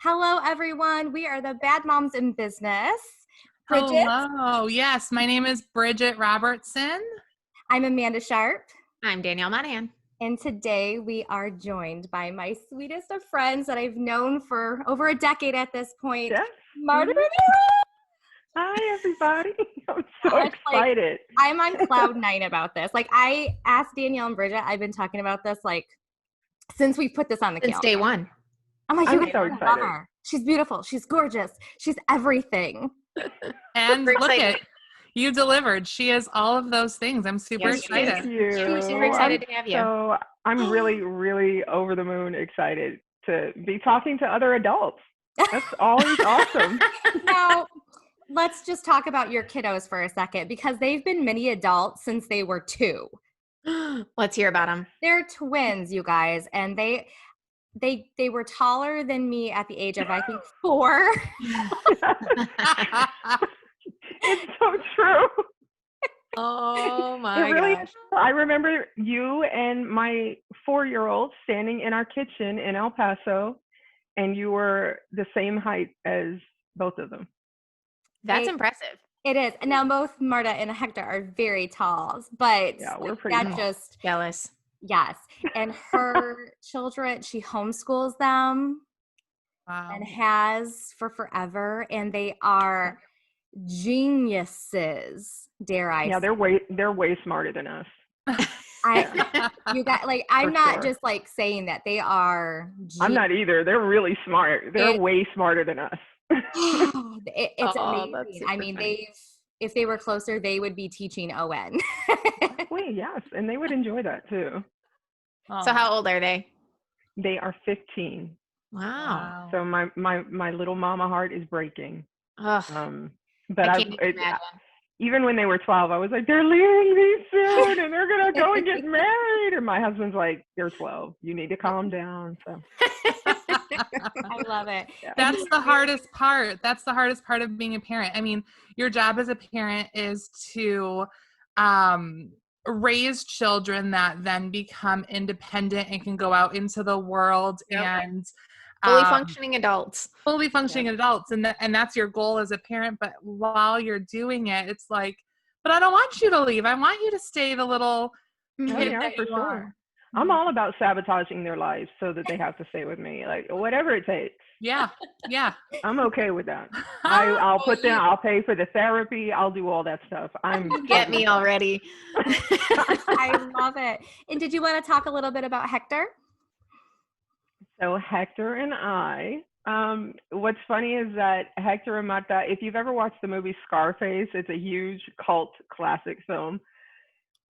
Hello, everyone. We are the Bad Moms in Business. Bridgette. Hello. Yes, my name is Bridgette Robertson. I'm Amanda Sharp. I'm Danielle Monahan. And today we are joined by my sweetest of friends that I've known for over a decade at this point, Yes. Marta. Hi, everybody. I'm so excited. I'm on cloud nine about this. I asked Danielle and Bridgette, I've been talking about this since we put this on the calendar. Since day one. I'm like, I'm you so guys excited. love her. She's beautiful. She's gorgeous. She's everything. And look at you delivered. She is all of those things. I'm super excited. Thank you. Super excited to have you. So I'm really, really over the moon excited to be talking to other adults. That's always awesome. Now, let's just talk about your kiddos for a second because they've been mini adults since they were 2. Let's hear about them. They're twins, you guys, and they were taller than me at the age of, I think, 4. It's so true. Oh my gosh. I remember you and my 4-year-old standing in our kitchen in El Paso, and you were the same height as both of them. That's impressive. It is. And now both Marta and Hector are very tall, but Yeah, we're pretty tall. just Jealous. yes. And her children, she homeschools them. Wow. And has for forever, and they are geniuses, dare I Yeah, say. they're way smarter than us. You got I'm For not sure. just saying that they are. I'm not either. They're really smart. They're way smarter than us. It's Oh, amazing. that's I super mean, funny. if they were closer, they would be teaching ON. Wait, yes, and they would enjoy that too. So how old are they? They are 15. Wow. So my little mama heart is breaking. Ugh, But I can't even imagine. even when they were 12, I was like, they're leaving me soon, and they're gonna go and get married. And my husband's like, they're 12. You need to calm down. So I love it. yeah. That's the hardest part. That's the hardest part of being a parent. I mean, your job as a parent is to raise children that then become independent and can go out into the world and Fully functioning adults. Fully functioning adults. And that's your goal as a parent. But while you're doing it, it's like, but I don't want you to leave. I want you to stay the little kid Yeah, that for you sure. are. I'm all about sabotaging their lives so that they have to stay with me, like whatever it takes. Yeah. I'm okay with that. I'll put them. I'll pay for the therapy. I'll do all that stuff. Get me already. I love it. And did you want to talk a little bit about Hector? So Hector and I, what's funny is that Hector and Marta, if you've ever watched the movie Scarface, it's a huge cult classic film.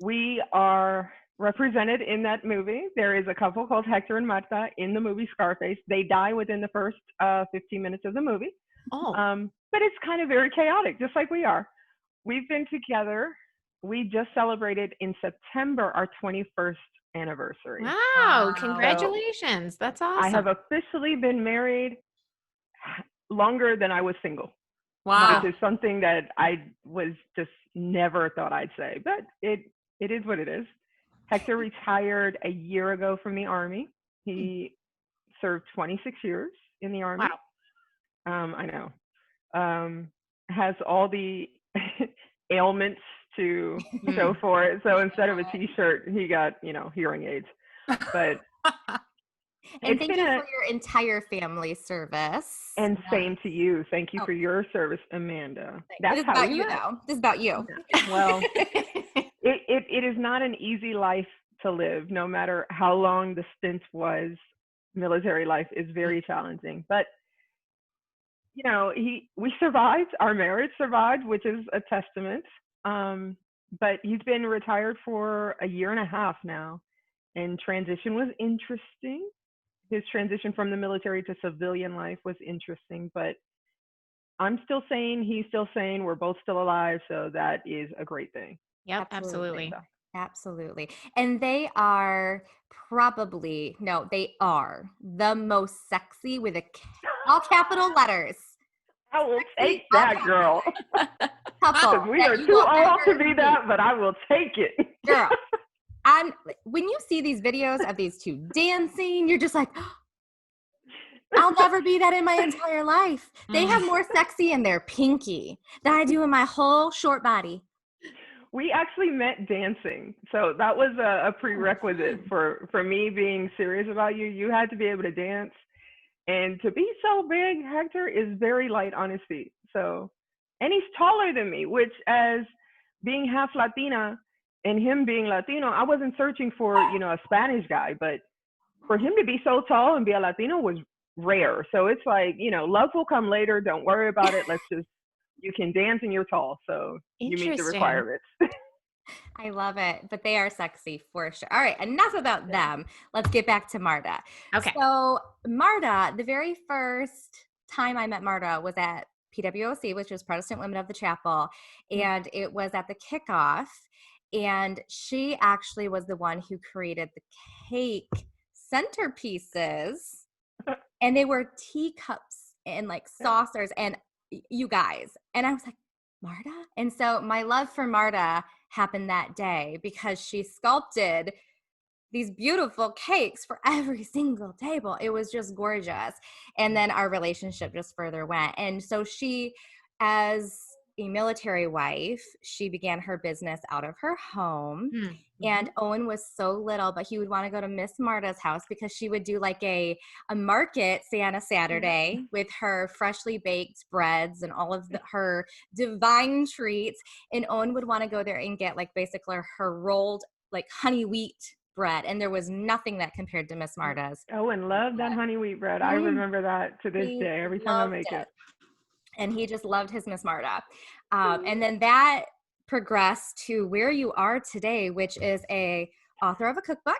We are represented in that movie. There is a couple called Hector and Marta in the movie Scarface. They die within the first 15 minutes of the movie. Oh. But it's kind of very chaotic, just like we are. We've been together. We just celebrated in September our 21st anniversary. Wow. Congratulations. That's awesome. I have officially been married longer than I was single. Wow. Which is something that I was just never thought I'd say, but it is what it is. Hector retired a year ago from the Army. He served 26 years in the Army. Wow. I know. Has all the ailments to show for it. So instead of a t-shirt, he got, hearing aids. But and thank you for your entire family service. And same to you. Thank you for your service, Amanda. This is about you, though. This is about you. Well, it is not an easy life to live, no matter how long the stint was. Military life is very challenging. But we survived. Our marriage survived, which is a testament. But he's been retired for a year and a half now, and transition was interesting. His transition from the military to civilian life was interesting, but I'm still sane. He's still sane. We're both still alive, so that is a great thing. Yep, absolutely. Absolutely. And they are they are the most sexy with all capital letters. I will take that, girl. Couple. We are too old to be that, but I will take it. Girl. When you see these videos of these two dancing, you're just like, I'll never be that in my entire life. They have more sexy in their pinky than I do in my whole short body. We actually met dancing. So that was a prerequisite for me being serious about you. You had to be able to dance. And to be so big, Hector is very light on his feet. So, and he's taller than me, which, as being half Latina and him being Latino, I wasn't searching for, a Spanish guy, but for him to be so tall and be a Latino was rare. So it's like, love will come later. Don't worry about it. You can dance and you're tall. So you meet the requirements. I love it, but they are sexy for sure. All right, enough about them. Let's get back to Marta. Okay. So Marta, the very first time I met Marta was at PWOC, which was Protestant Women of the Chapel, and it was at the kickoff, and she actually was the one who created the cake centerpieces, and they were teacups and like saucers, and you guys, and I was like, Marta? And so my love for Marta happened that day because she sculpted these beautiful cakes for every single table. It was just gorgeous. And then our relationship just further went. And so she, as a military wife, she began her business out of her home. Mm-hmm. And Owen was so little, but he would want to go to Miss Marta's house because she would do like a market, say on a Saturday, with her freshly baked breads and all of her divine treats. And Owen would want to go there and get like basically her rolled like honey wheat bread. And there was nothing that compared to Miss Marta's. Owen loved that honey wheat bread. I remember that to this day, every time I make it. And he just loved his Miss Marta. And then that progressed to where you are today, which is a author of a cookbook.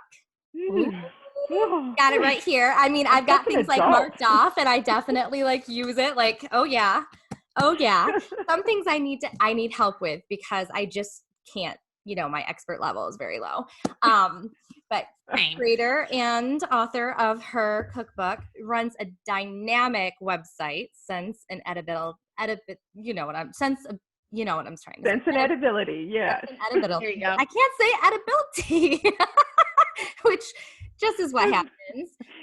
Got it right here. I mean, I've got things like marked off and I definitely like use it like, oh yeah. Some things I need help with because I just can't, my expert level is very low. But creator and author of her cookbook, runs a dynamic website, Sense and Edibility. You know what I'm trying to say. Sense and Edibility, yes. There you go. I can't say edibility, which just is what happens.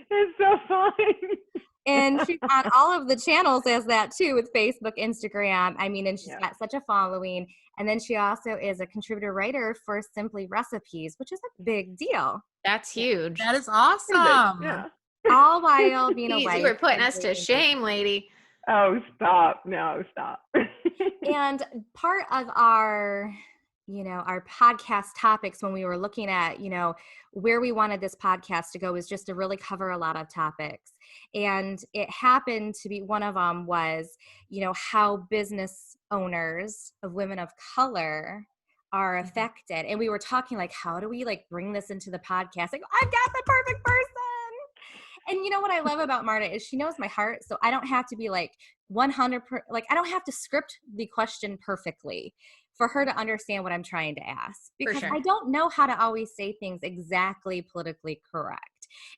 It's so funny. And she's on all of the channels as that too, with Facebook, Instagram. I mean, and she's got such a following. And then she also is a contributor writer for Simply Recipes, which is a big deal. That's huge. That is awesome. Yeah. All while being a wife. You were putting us to shame, lady. Oh, stop. No, stop. And part of our podcast topics when we were looking at, where we wanted this podcast to go is just to really cover a lot of topics. And it happened to be one of them was, how business owners of women of color are affected. And we were talking like, how do we like bring this into the podcast? Like, I've got the perfect person. And what I love about Marta is she knows my heart. So I don't have to be like 100%, like I don't have to script the question perfectly for her to understand what I'm trying to ask, because I don't know how to always say things exactly politically correct.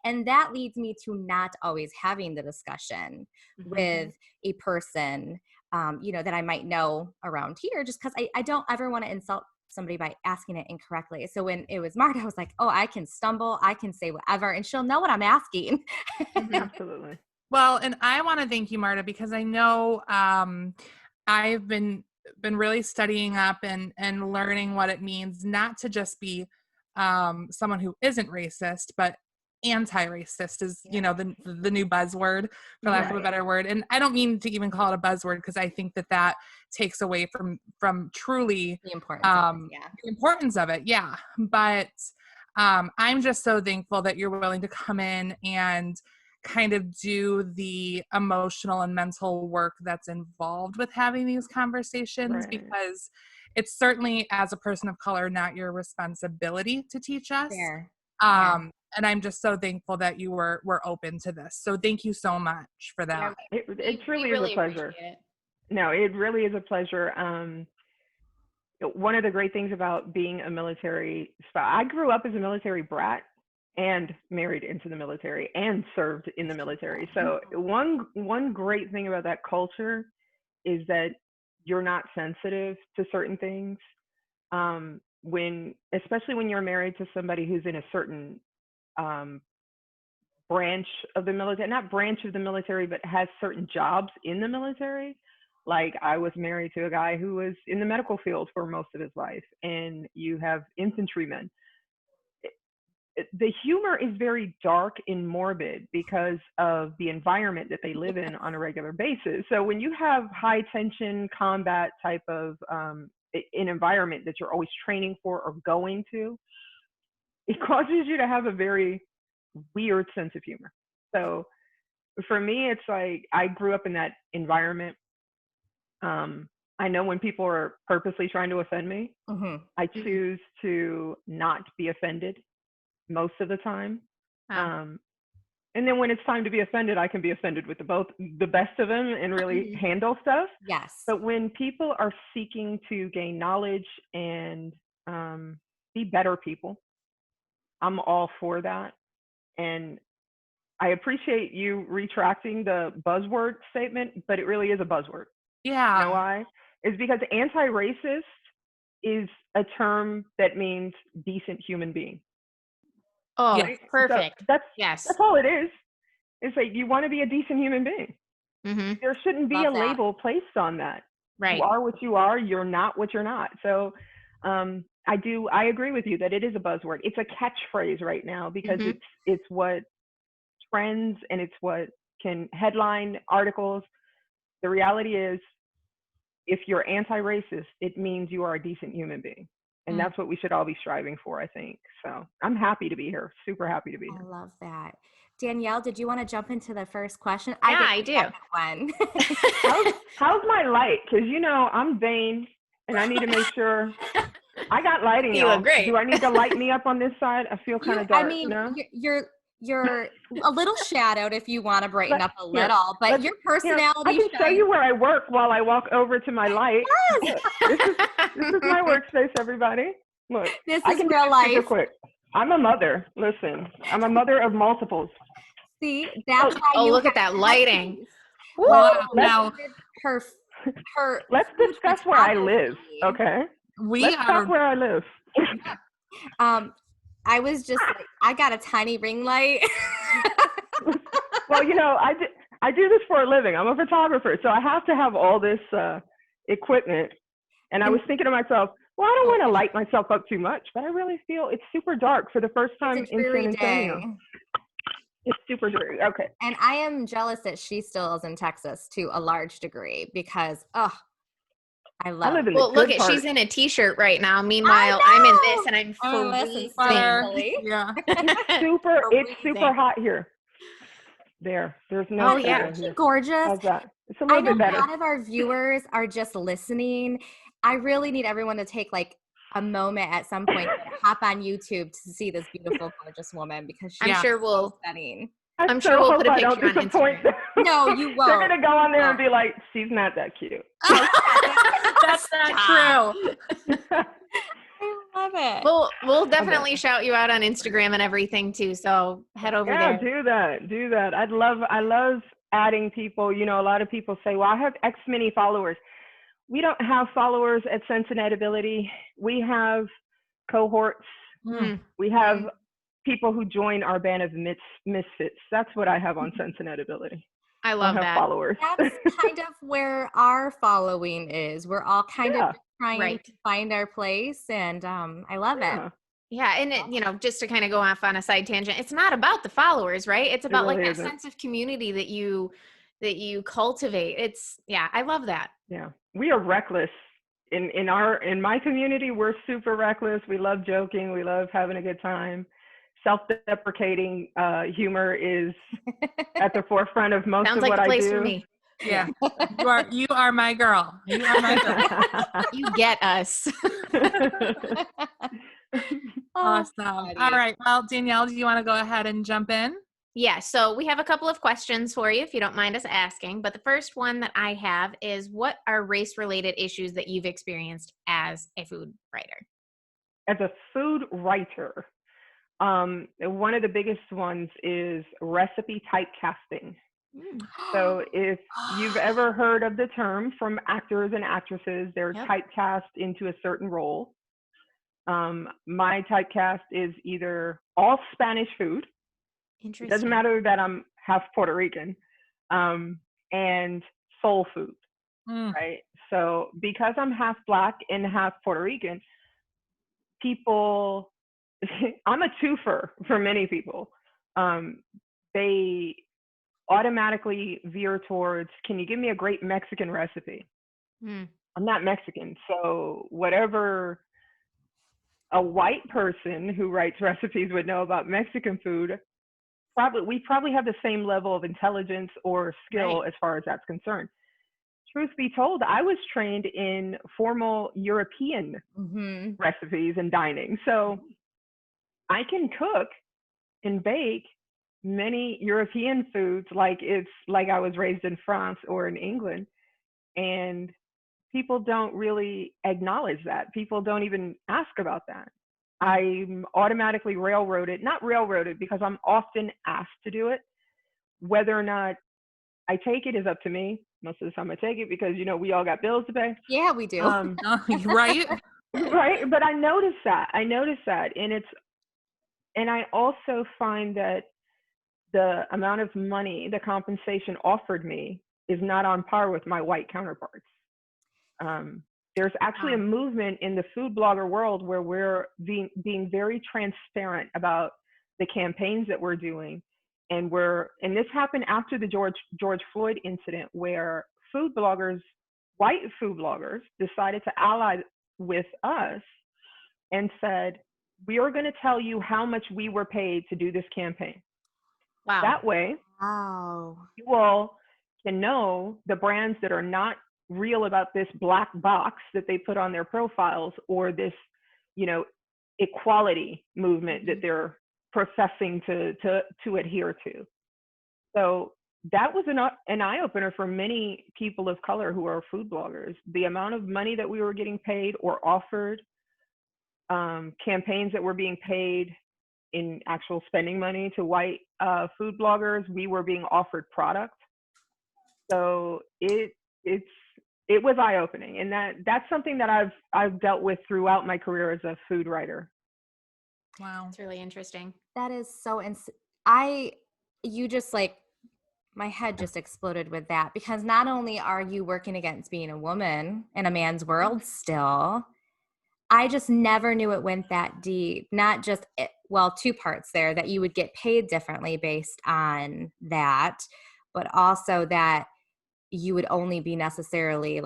And that leads me to not always having the discussion with a person, that I might know around here, just because I don't ever want to insult somebody by asking it incorrectly. So when it was Marta, I was like, oh, I can stumble, I can say whatever, and she'll know what I'm asking. Absolutely. Well, and I want to thank you, Marta, because I know I've been really studying up and learning what it means not to just be someone who isn't racist, but anti-racist is, the new buzzword, for lack of a better word. And I don't mean to even call it a buzzword because I think that takes away from truly the importance of it. Yeah. But I'm just so thankful that you're willing to come in and kind of do the emotional and mental work that's involved with having these conversations, because it's certainly, as a person of color, not your responsibility to teach us. And I'm just so thankful that you were open to this. So thank you so much for that. It truly is a pleasure. No, it really is a pleasure. One of the great things about being a military spouse, I grew up as a military brat and married into the military and served in the military. So one great thing about that culture is that you're not sensitive to certain things. Especially when you're married to somebody who's in a certain branch of the military, not branch of the military, but has certain jobs in the military. Like I was married to a guy who was in the medical field for most of his life, and you have infantrymen. The humor is very dark and morbid because of the environment that they live in on a regular basis. So when you have high tension combat type of an environment that you're always training for or going to, it causes you to have a very weird sense of humor. So for me, it's like I grew up in that environment. I know when people are purposely trying to offend me, I choose to not be offended most of the time. And then when it's time to be offended, I can be offended with the best of them and really handle stuff. Yes. But when people are seeking to gain knowledge and be better people, I'm all for that. And I appreciate you retracting the buzzword statement, but it really is a buzzword. Yeah. You know why? It's because anti-racist is a term that means decent human being. Oh, Right? perfect. So that's Yes. all it is. It's like you want to be a decent human being. Mm-hmm. There shouldn't be Love a that. label placed on that. Right. You are what you are. You're not what you're not. So I agree with you that it is a buzzword. It's a catchphrase right now because it's what trends and it's what can headline articles. The reality is, if you're anti-racist, it means you are a decent human being. And that's what we should all be striving for, I think. So I'm happy to be here. Super happy to be I here. love that. Danielle, did you want to jump into the first question? Yeah, I do. One. How's my light? Because, I'm vain and I need to make sure I got lighting. You Y'all. look great. Do I need to light me up on this side? I feel kind of dark. I mean, no? you're a little shadowed if you want to brighten up a little, but your I personality can show you where I work while I walk over to my light. Yes. Look, this is my workspace, everybody. Look, This I is can do real this life. super quick. I'm a mother. Listen, I'm a mother of multiples. See, that's why Oh, you look have at that to have lighting. peace. Wow. Well, Now her Let's discuss where I live, okay? Let's talk where I live. I was just like, I got a tiny ring light. Well, I do this for a living. I'm a photographer, so I have to have all this equipment. And I was thinking to myself, well, I don't want to light myself up too much, but I really feel it's super dark for the first time in San Antonio. Day. It's super dreary. Okay. And I am jealous that she still is in Texas to a large degree because, I live in Well, look at she's in a t-shirt right now. Meanwhile, I'm in this and I'm freezing. Yeah. It's super hot here. There's no. Oh yeah, isn't she gorgeous? How's that? It's a I little know bit better. a lot of our viewers are just listening. I really need everyone to take like a moment at some point to hop on YouTube to see this beautiful, gorgeous woman because she's so stunning. I'm sure we'll put a picture on Instagram. No, you won't. They're gonna go on there and be like, "She's not that cute." That's not true. I love it. We'll definitely shout you out on Instagram and everything too. So head over there. Yeah, do that. I love adding people. A lot of people say, "Well, I have X many followers." We don't have followers at Sense and Edibility. We have cohorts. We have people who join our band of misfits. That's what I have on Sense and Edibility. I love that. Followers. That's kind of where our following is. We're all kind of trying to find our place, and I love it. Yeah, and just to kind of go off on a side tangent, it's not about the followers, right? It's about like that sense of community that you cultivate. I love that. Yeah, we are reckless in my community. We're super reckless. We love joking. We love having a good time. Self-deprecating humor is at the forefront of most Sounds of like what the I place do. for me. Yeah, you are my girl. You are my girl. You get us. Awesome. All right. Well, Danielle, do you want to go ahead and jump in? Yeah. So we have a couple of questions for you, if you don't mind us asking. But the first one that I have is, what are race-related issues that you've experienced as a food writer? As a food writer, one of the biggest ones is recipe typecasting. So if you've ever heard of the term from actors and actresses, they're typecast into a certain role. My typecast is either all Spanish food It Interesting. doesn't matter that I'm half Puerto Rican, and soul food, right? So because I'm half Black and half Puerto Rican, people, I'm a twofer for many people. They automatically veer towards, can you give me a great Mexican recipe? Mm. I'm not Mexican, so whatever a white person who writes recipes would know about Mexican food, we probably have the same level of intelligence or skill Right. as far as that's concerned. Truth be told, I was trained in formal European recipes and dining, so I can cook and bake many European foods like it's like I was raised in France or in England, and people don't really acknowledge that. People don't even ask about that. I'm automatically railroaded, not railroaded because I'm often asked to do it. Whether or not I take it is up to me. Most of the time I take it because, we all got bills to pay. Yeah, we do. Right? Right. But I notice that. And I also find that the amount of money, the compensation offered me is not on par with my white counterparts. There's actually a movement in the food blogger world where we're being very transparent about the campaigns that we're doing. And this happened after the George Floyd incident, where white food bloggers decided to ally with us and said, we are going to tell you how much we were paid to do this campaign. Wow. That way, Wow. you all can know the brands that are not real about this black box that they put on their profiles, or this, equality movement that they're professing to adhere to. So that was an eye-opener for many people of color who are food bloggers. The amount of money that we were getting paid or offered, campaigns that were being paid in actual spending money to white food bloggers, we were being offered product. So it was eye-opening, and that's something that I've dealt with throughout my career as a food writer. Wow. It's really interesting. That is so you just my head just exploded with that, because not only are you working against being a woman in a man's world still, I just never knew it went that deep. Not just, two parts there, that you would get paid differently based on that, but also that you would only be necessarily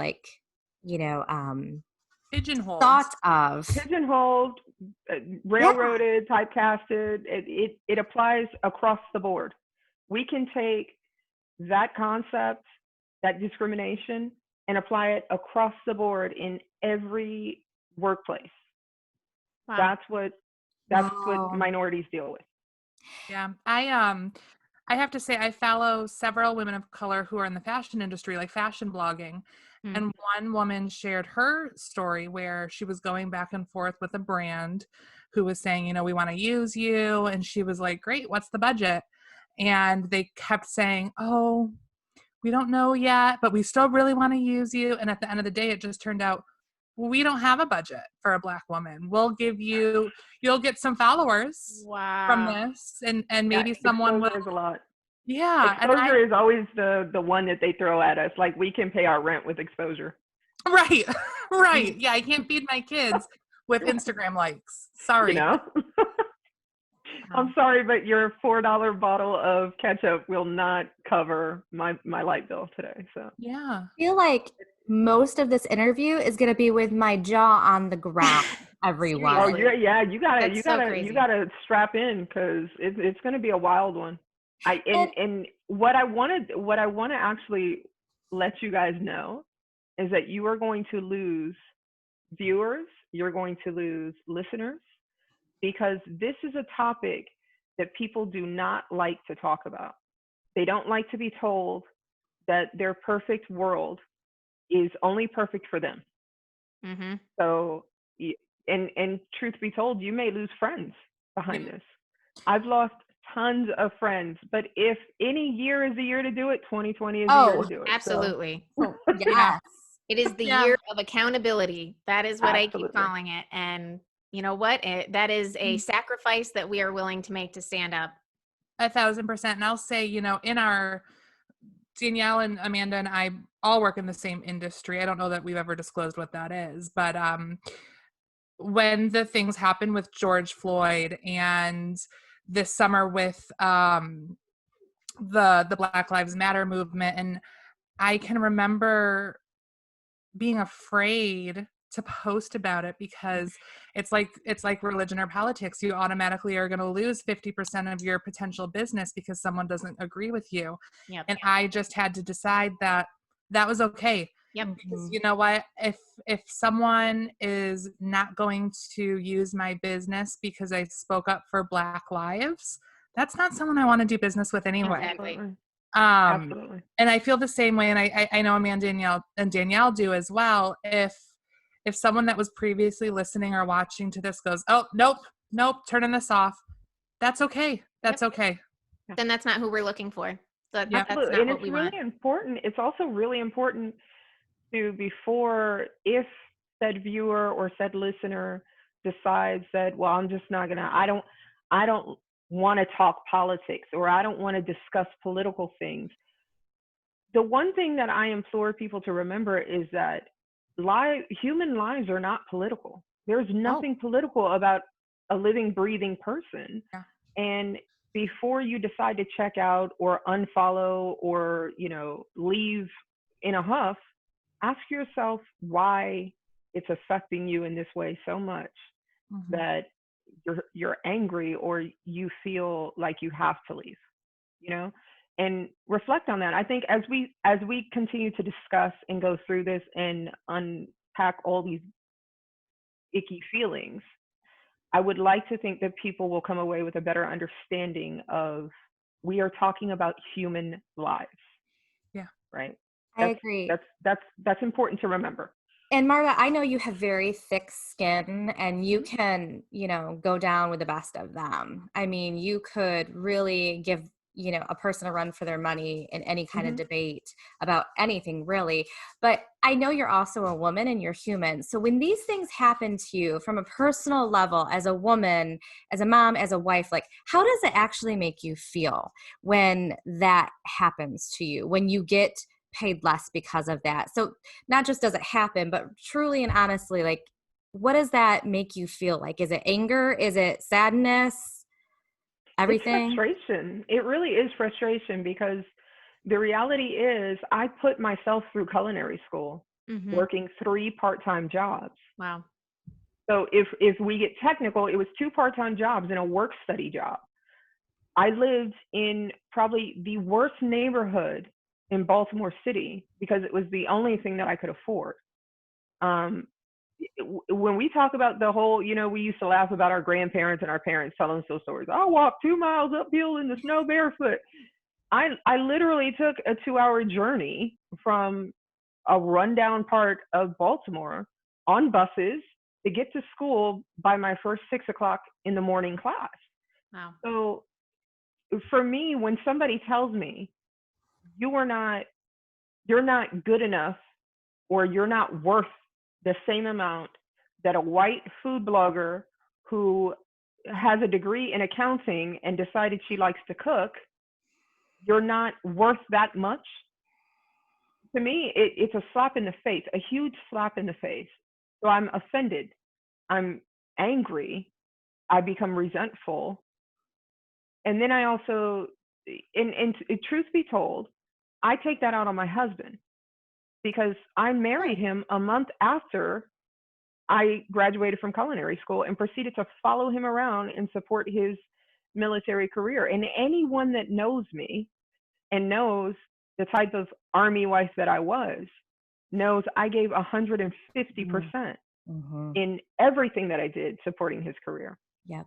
Pigeonholed. thought of. Pigeonholed, railroaded, typecasted. It applies across the board. We can take that concept, that discrimination, and apply it across the board in every workplace. Wow. That's what minorities deal with. Yeah. I have to say I follow several women of color who are in the fashion industry, like fashion blogging. And one woman shared her story where she was going back and forth with a brand who was saying, we want to use you. And she was like, great, what's the budget? And they kept saying, oh, we don't know yet, but we still really want to use you. And at the end of the day, it just turned out, well, we don't have a budget for a Black woman. We'll give you'll get some followers from this, and maybe someone will. Exposure is a lot. Yeah. Exposure is always the one that they throw at us. Like, we can pay our rent with exposure. Right. Right. Yeah. I can't feed my kids with Instagram likes. Sorry. I'm sorry, but your $4 bottle of ketchup will not cover my light bill today. So yeah. I feel like most of this interview is going to be with my jaw on the ground, everyone. Oh, you gotta crazy. you gotta strap in, because it's gonna be a wild one. And what I want to actually let you guys know is that you are going to lose viewers, you're going to lose listeners, because this is a topic that people do not like to talk about. They don't like to be told that their perfect world is only perfect for them. Mm-hmm. So, and truth be told, you may lose friends behind this. I've lost tons of friends, but if any year is the year to do it, 2020 is the year to do it. Absolutely. So, yes. It is the year of accountability. That is what I keep calling it. And you know what? That is a sacrifice that we are willing to make to stand up 1,000%. And I'll say, in our Danielle and Amanda and I all work in the same industry. I don't know that we've ever disclosed what that is, but when the things happened with George Floyd and this summer with the Black Lives Matter movement, and I can remember being afraid to post about it because it's like religion or politics. You automatically are going to lose 50% of your potential business because someone doesn't agree with you. Yep. And I just had to decide that was okay. Yep. Because you know what? If someone is not going to use my business because I spoke up for Black lives, that's not someone I want to do business with anyway. Exactly. Absolutely. And I feel the same way, and I know Amanda and Danielle do as well. If someone that was previously listening or watching to this goes, oh, nope, turning this off, that's okay. That's okay. Then that's not who we're looking for. That's Absolutely. not And what it's we really want. important. It's also really important to, before, if said viewer or said listener decides that, well, I'm just not gonna, I don't want to talk politics, or I don't want to discuss political things. The one thing that I implore people to remember is that human lives are not political. There's nothing political about a living, breathing person. Yeah. And before you decide to check out or unfollow or, leave in a huff, ask yourself why it's affecting you in this way so much that you're angry or you feel like you have to leave, and reflect on that. I think as we continue to discuss and go through this and unpack all these icky feelings, I would like to think that people will come away with a better understanding of, we are talking about human lives. Yeah. Right. I agree. That's important to remember. And Marta, I know you have very thick skin and you can, go down with the best of them. I mean, you could really give, a person a run for their money in any kind of debate about anything really. But I know you're also a woman and you're human. So when these things happen to you from a personal level, as a woman, as a mom, as a wife, like, how does it actually make you feel when that happens to you, when you get paid less because of that? So not just does it happen, but truly and honestly, like, what does that make you feel like? Is it anger? Is it sadness? Everything? It's frustration. It really is frustration, because the reality is I put myself through culinary school, working 3 part-time jobs. Wow. So if we get technical, it was 2 part-time jobs and a work study job. I lived in probably the worst neighborhood in Baltimore City because it was the only thing that I could afford. When we talk about the whole, we used to laugh about our grandparents and our parents telling us those stories. I walked 2 miles uphill in the snow barefoot. I literally took a 2-hour journey from a rundown part of Baltimore on buses to get to school by my first 6 o'clock in the morning class. Wow. So for me, when somebody tells me you're not good enough, or you're not worth the same amount that a white food blogger who has a degree in accounting and decided she likes to cook, you're not worth that much. To me, it's a slap in the face, a huge slap in the face. So I'm offended. I'm angry. I become resentful. And then I also, and truth be told, I take that out on my husband, because I married him a month after I graduated from culinary school and proceeded to follow him around and support his military career. And anyone that knows me and knows the type of Army wife that I was knows I gave 150% in everything that I did supporting his career. Yep.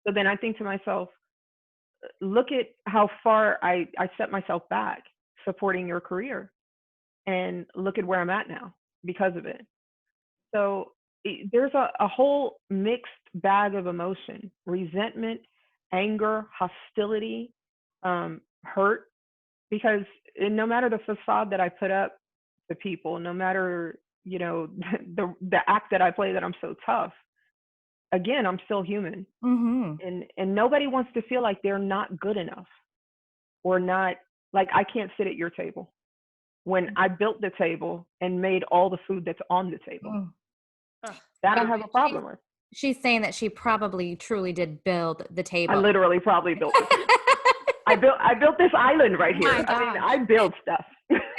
So then I think to myself, look at how far I set myself back supporting your career, and look at where I'm at now because of it. So there's a whole mixed bag of emotion: resentment, anger, hostility, hurt, because no matter the facade that I put up to people, no matter, the act that I play that I'm so tough, again, I'm still human. Mm-hmm. And nobody wants to feel like they're not good enough, or not, like, I can't sit at your table when I built the table and made all the food that's on the table. Mm. Ugh. That I But have a problem with. she's saying that she probably truly did build the I table. literally probably built the table. I built this island right Oh here. my I mean, gosh. I build stuff.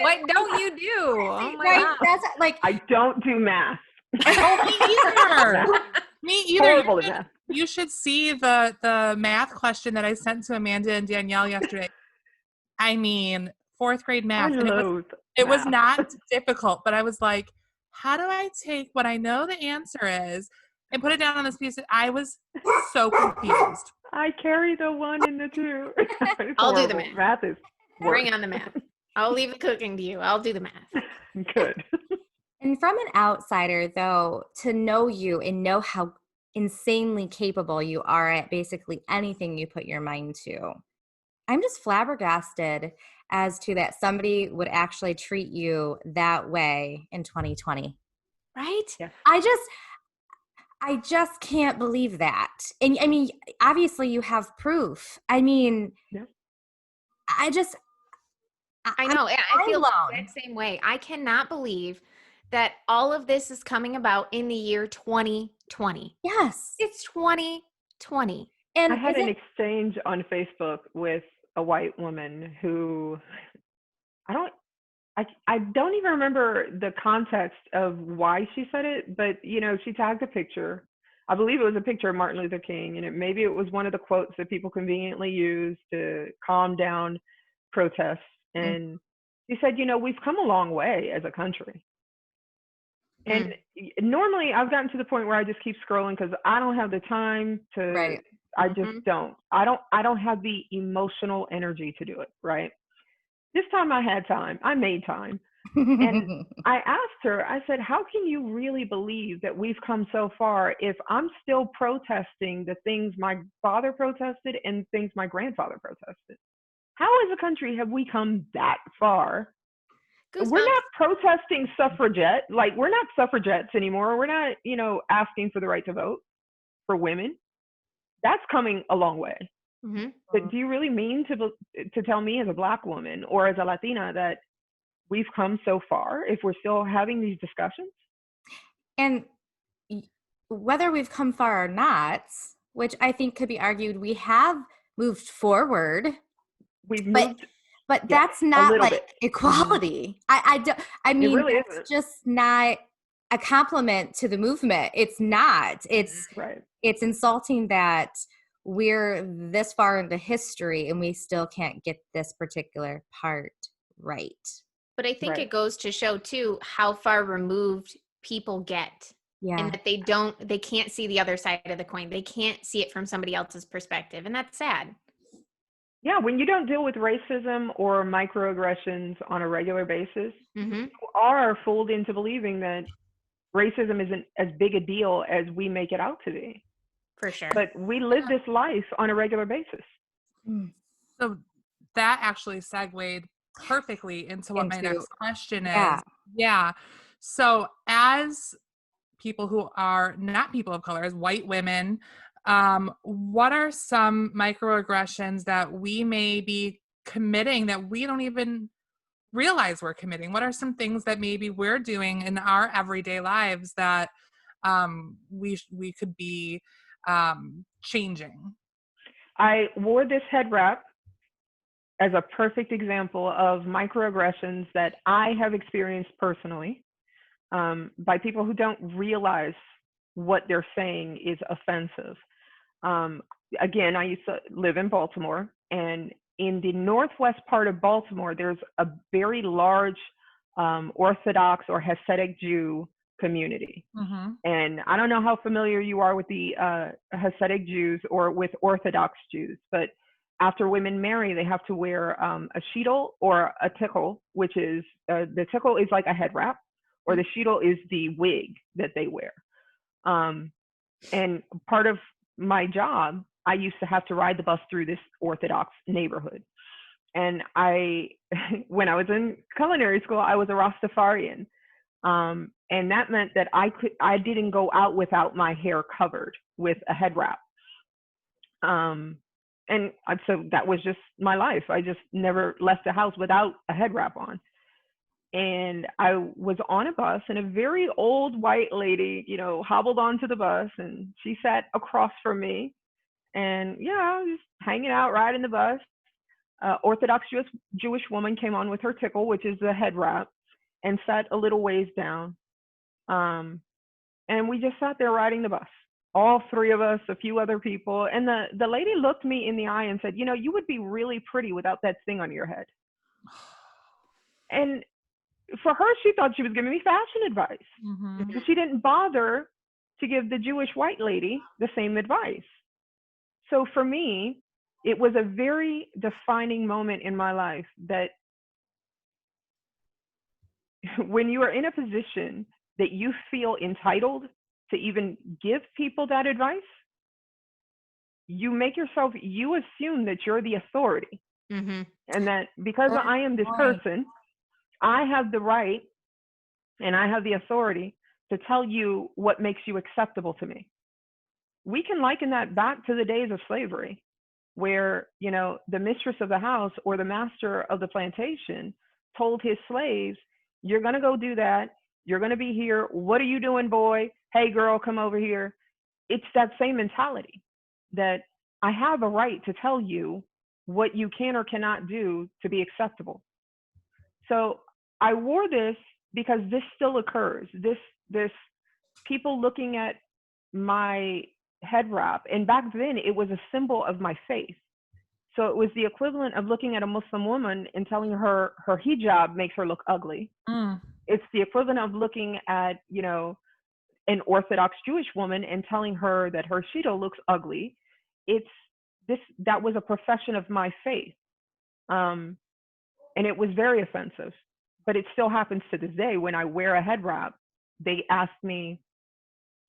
What don't you do? Oh my Right? God. That's like I don't do math. Oh, me either. Me either. Horrible at math. You should see the math question that I sent to Amanda and Danielle yesterday. I mean, 4th grade I math. And loathe it was math. not difficult, but I was like, how do I take what I know the answer is and put it down on this piece? I was so confused. I carry the 1 and the 2. It's I'll do the horrible. math. Math is Bring worse. on the math. I'll leave the cooking to you. I'll do the math. Good. And from an outsider, though, to know you and know how insanely capable you are at basically anything you put your mind to, I'm just flabbergasted as to that somebody would actually treat you that way in 2020. Right? Yeah. I just can't believe that. And I mean, obviously you have proof. I mean, Yeah. I just, I know. And I feel the mind-blown. exact same way. I cannot believe that all of this is coming about in the year 2020. Yes. It's 2020. And I had is an it, exchange on Facebook with a white woman who I don't even remember the context of why she said it, but she tagged a picture. I believe it was a picture of Martin Luther King, and maybe it was one of the quotes that people conveniently use to calm down protests. And she said, we've come a long way as a country. And normally I've gotten to the point where I just keep scrolling because I don't have the time to, right. I just don't. I don't have the emotional energy to do it, right? This time I had time. I made time. And I asked her, I said, how can you really believe that we've come so far if I'm still protesting the things my father protested and things my grandfather protested? How as a country have we come that far? Goosebumps. We're not protesting suffragette. Like, we're not suffragettes anymore. We're not, asking for the right to vote for women. That's coming a long way. Mm-hmm. But do you really mean to tell me as a Black woman or as a Latina that we've come so far if we're still having these discussions? And whether we've come far or not, which I think could be argued, we have moved forward. We've moved, but that's not like bit. Equality. I mean, really that's isn't. just not a compliment to the movement. It's not. It's right. It's insulting that we're this far into history and we still can't get this particular part right. But I think Right. it goes to show too how far removed people get. Yeah. And that they can't see the other side of the coin. They can't see it from somebody else's perspective. And that's sad. Yeah, when you don't deal with racism or microaggressions on a regular basis, you are fooled into believing that racism isn't as big a deal as we make it out to be. For sure. But we live this life on a regular basis. So that actually segued perfectly into what my next question is. Yeah. So as people who are not people of color, as white women, what are some microaggressions that we may be committing that we don't even realize we're committing? What are some things that maybe we're doing in our everyday lives that we could be changing? I wore this head wrap as a perfect example of microaggressions that I have experienced personally by people who don't realize what they're saying is offensive. Again, I used to live in Baltimore, and in the northwest part of Baltimore, there's a very large Orthodox or Hasidic Jew community. And I don't know how familiar you are with the Hasidic Jews or with Orthodox Jews, but after women marry, they have to wear a shidduch or a tickle, which is, the tickle is like a head wrap, or the shidduch is the wig that they wear. And part of my job, I used to have to ride the bus through this Orthodox neighborhood. And when I was in culinary school, I was a Rastafarian. And that meant that I didn't go out without my hair covered with a head wrap. So that was just my life. I just never left the house without a head wrap on. And I was on a bus, and a very old white lady, hobbled onto the bus, and she sat across from me. And I was hanging out, riding the bus. Orthodox Jewish woman came on with her tickle, which is the head wrap, and sat a little ways down. And we just sat there riding the bus, all three of us, a few other people. And the lady looked me in the eye and said, you would be really pretty without that thing on your head. And for her, she thought she was giving me fashion advice. Mm-hmm. She didn't bother to give the Jewish white lady the same advice. So for me, it was a very defining moment in my life that when you are in a position that you feel entitled to even give people that advice, you assume that you're the authority. Mm-hmm. And that because I am this person, I have the right and I have the authority to tell you what makes you acceptable to me. We can liken that back to the days of slavery, where, the mistress of the house or the master of the plantation told his slaves, you're going to go do that. You're going to be here. What are you doing, boy? Hey, girl, come over here. It's that same mentality that I have a right to tell you what you can or cannot do to be acceptable. So I wore this because this still occurs. This people looking at my head wrap, and back then it was a symbol of my faith. So it was the equivalent of looking at a Muslim woman and telling her her hijab makes her look ugly. It's the equivalent of looking at, an Orthodox Jewish woman and telling her that her shidduch looks ugly. That was a profession of my faith. And it was very offensive, but it still happens to this day. When I wear a head wrap,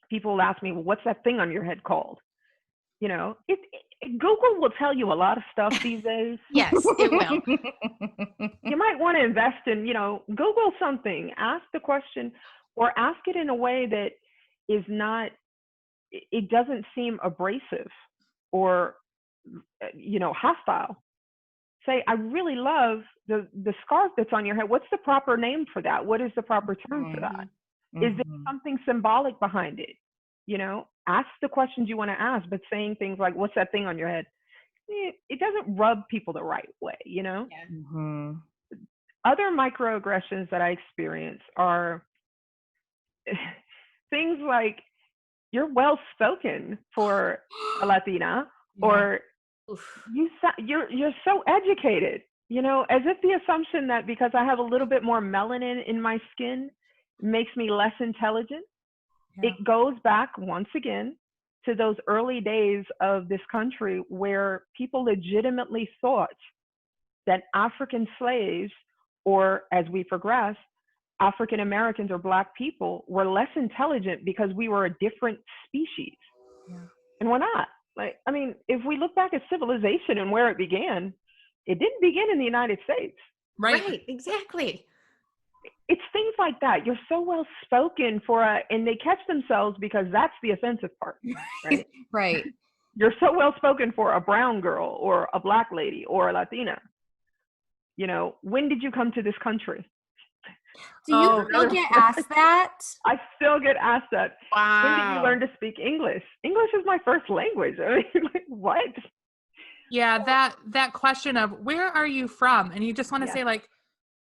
people ask me, well, what's that thing on your head called? Google will tell you a lot of stuff these days. Yes, it will. You might want to invest in, Google something, ask the question, or ask it in a way that is not, it doesn't seem abrasive or, hostile. Say, I really love the scarf that's on your head. What's the proper name for that? What is the proper term for that? Is there something symbolic behind it? Ask the questions you want to ask, but saying things like, what's that thing on your head? It doesn't rub people the right way, Yeah. Other microaggressions that I experience are things like, you're well spoken for a Latina, or you're so educated, as if the assumption that because I have a little bit more melanin in my skin makes me less intelligent. It goes back once again to those early days of this country where people legitimately thought that African slaves, or as we progress, African Americans or Black people, were less intelligent because we were a different species. And we're not. If we look back at civilization and where it began, it didn't begin in the United States. Right, exactly. It's things like that. You're so well spoken and they catch themselves because that's the offensive part, right? Right. You're so well spoken for a brown girl or a Black lady or a Latina. When did you come to this country? Do you still get asked that? I still get asked that. Wow. When did you learn to speak English? English is my first language. What? Yeah, that question of where are you from? And you just want to say like,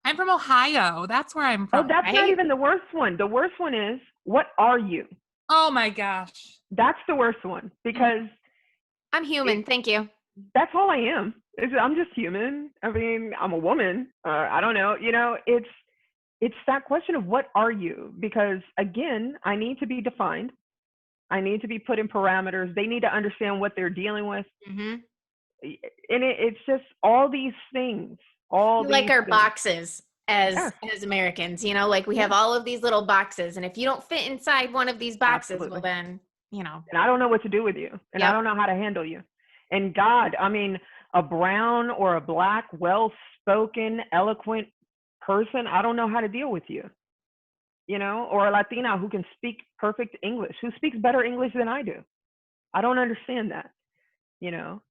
I'm from Ohio. That's where I'm from. Oh, that's not even the worst one. The worst one is, what are you? Oh my gosh. That's the worst one, because I'm human. Thank you. That's all I am. I'm just human. I'm a woman. I don't know. It's that question of what are you? Because again, I need to be defined. I need to be put in parameters. They need to understand what they're dealing with. Mm-hmm. And it's just all these things. Like our boxes as Americans, we have all of these little boxes. And if you don't fit inside one of these boxes, well then, And I don't know what to do with you. And I don't know how to handle you. And God, a brown or a Black, well-spoken, eloquent person, I don't know how to deal with you. Or a Latina who can speak perfect English, who speaks better English than I do. I don't understand that. You know,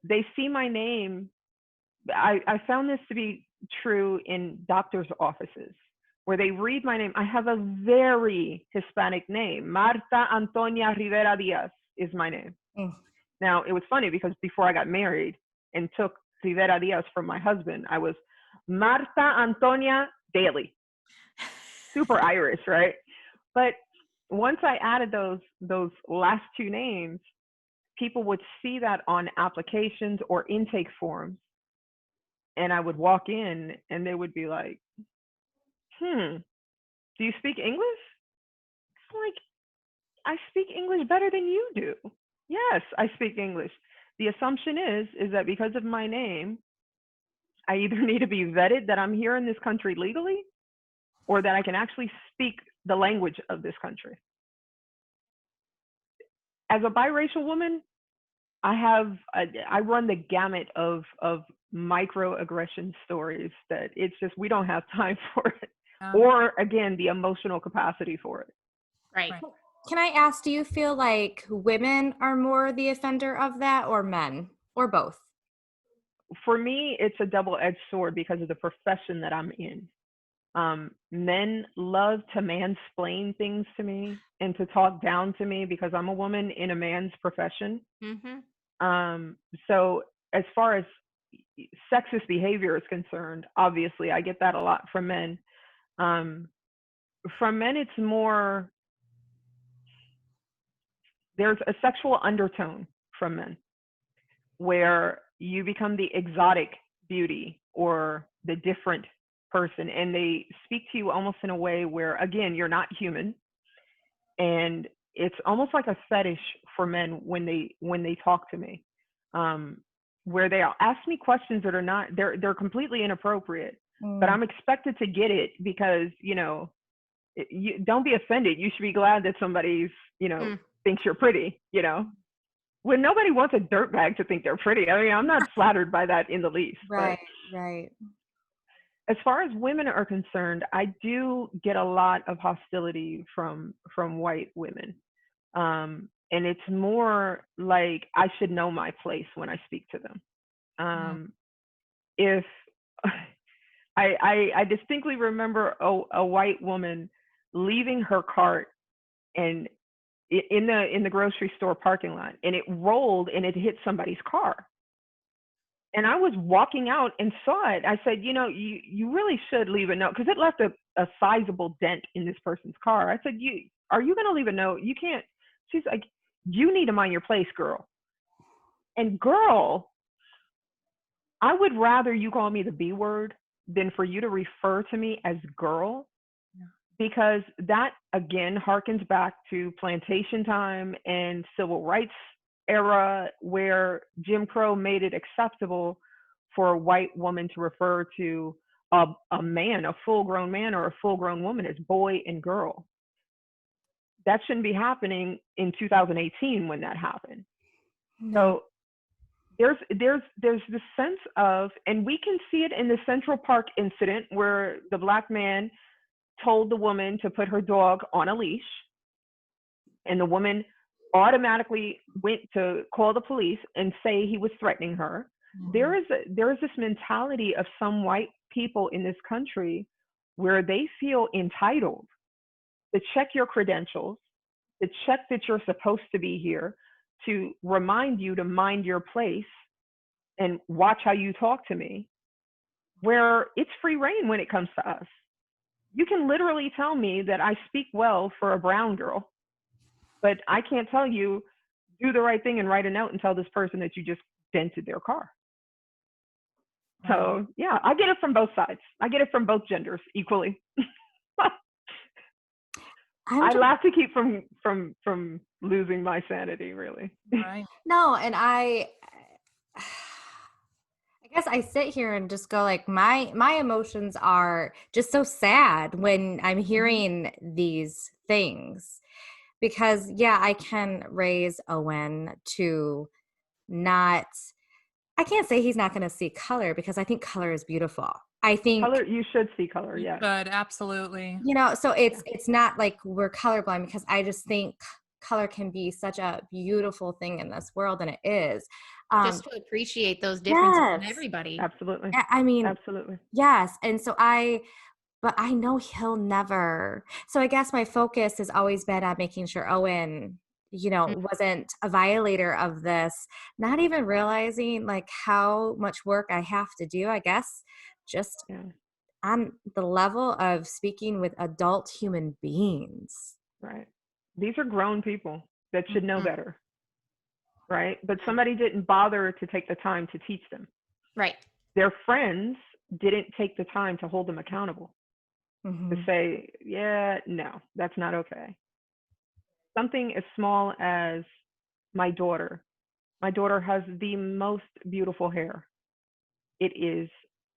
they see my name. I found this to be true in doctors' offices where they read my name. I have a very Hispanic name. Marta Antonia Rivera Diaz is my name. Mm. Now, it was funny because before I got married and took Rivera Diaz from my husband, I was Marta Antonia Daly. Super Irish, right? But once I added those last two names, people would see that on applications or intake forms. And I would walk in and they would be like, do you speak English? I'm like, I speak English better than you do. Yes, I speak English. The assumption is that because of my name, I either need to be vetted that I'm here in this country legally or that I can actually speak the language of this country. As a biracial woman, I run the gamut of microaggression stories that it's just, we don't have time for it. Or again, the emotional capacity for it. Right. Can I ask, do you feel like women are more the offender of that, or men, or both? For me, it's a double-edged sword because of the profession that I'm in. Men love to mansplain things to me and to talk down to me because I'm a woman in a man's profession. So as far as sexist behavior is concerned, obviously I get that a lot from men. From men, it's more, there's a sexual undertone from men where you become the exotic beauty or the different person, and they speak to you almost in a way where, again, you're not human, and it's almost like a fetish for men when they talk to me, where they'll ask me questions that are not, they're completely inappropriate, but I'm expected to get it because, you know, you don't be offended. You should be glad that somebody's, you know, thinks you're pretty, you know. When nobody wants a dirtbag to think they're pretty. I mean, I'm not flattered by that in the least. Right, but right. As far as women are concerned, I do get a lot of hostility from white women. And it's more like I should know my place when I speak to them. If I distinctly remember a white woman leaving her cart and in the grocery store parking lot, and it rolled and it hit somebody's car. And I was walking out and saw it. I said, you know, you really should leave a note, because it left a sizable dent in this person's car. I said, are you going to leave a note? You can't. She's like, you need to mind your place, girl. And girl, I would rather you call me the B word than for you to refer to me as girl. Because that, again, harkens back to plantation time and civil rights era, where Jim Crow made it acceptable for a white woman to refer to a man, a full-grown man or a full-grown woman, as boy and girl. That shouldn't be happening in 2018 when that happened. So there's this sense of, and we can see it in the Central Park incident where the Black man told the woman to put her dog on a leash, and the woman automatically went to call the police and say he was threatening her. There is this mentality of some white people in this country where they feel entitled to check your credentials, to check that you're supposed to be here, to remind you to mind your place and watch how you talk to me, where it's free reign when it comes to us. You can literally tell me that I speak well for a brown girl, but I can't tell you, do the right thing and write a note and tell this person that you just dented their car. So yeah, I get it from both sides. I get it from both genders equally. I laugh to keep from losing my sanity, really. Right. No, and I guess I sit here and just go like, my emotions are just so sad when I'm hearing these things, because yeah, I can raise Owen to not, I can't say he's not going to see color, because I think color is beautiful. I think color, you should see color. Yeah. Good. Absolutely. You know, so it's not like we're colorblind, because I just think color can be such a beautiful thing in this world, and it is. Just to appreciate those differences in Yes. everybody. Absolutely. I mean, Absolutely. yes. And so but I know he'll never. So I guess my focus has always been on making sure Owen, wasn't a violator of this, not even realizing like how much work I have to do, I guess, just Yeah. on the level of speaking with adult human beings. Right. These are grown people that should know Mhm. better. Right. But somebody didn't bother to take the time to teach them. Right. Their friends didn't take the time to hold them accountable, to Mhm. say, yeah, no, that's not okay. Something as small as my daughter. My daughter has the most beautiful hair. It is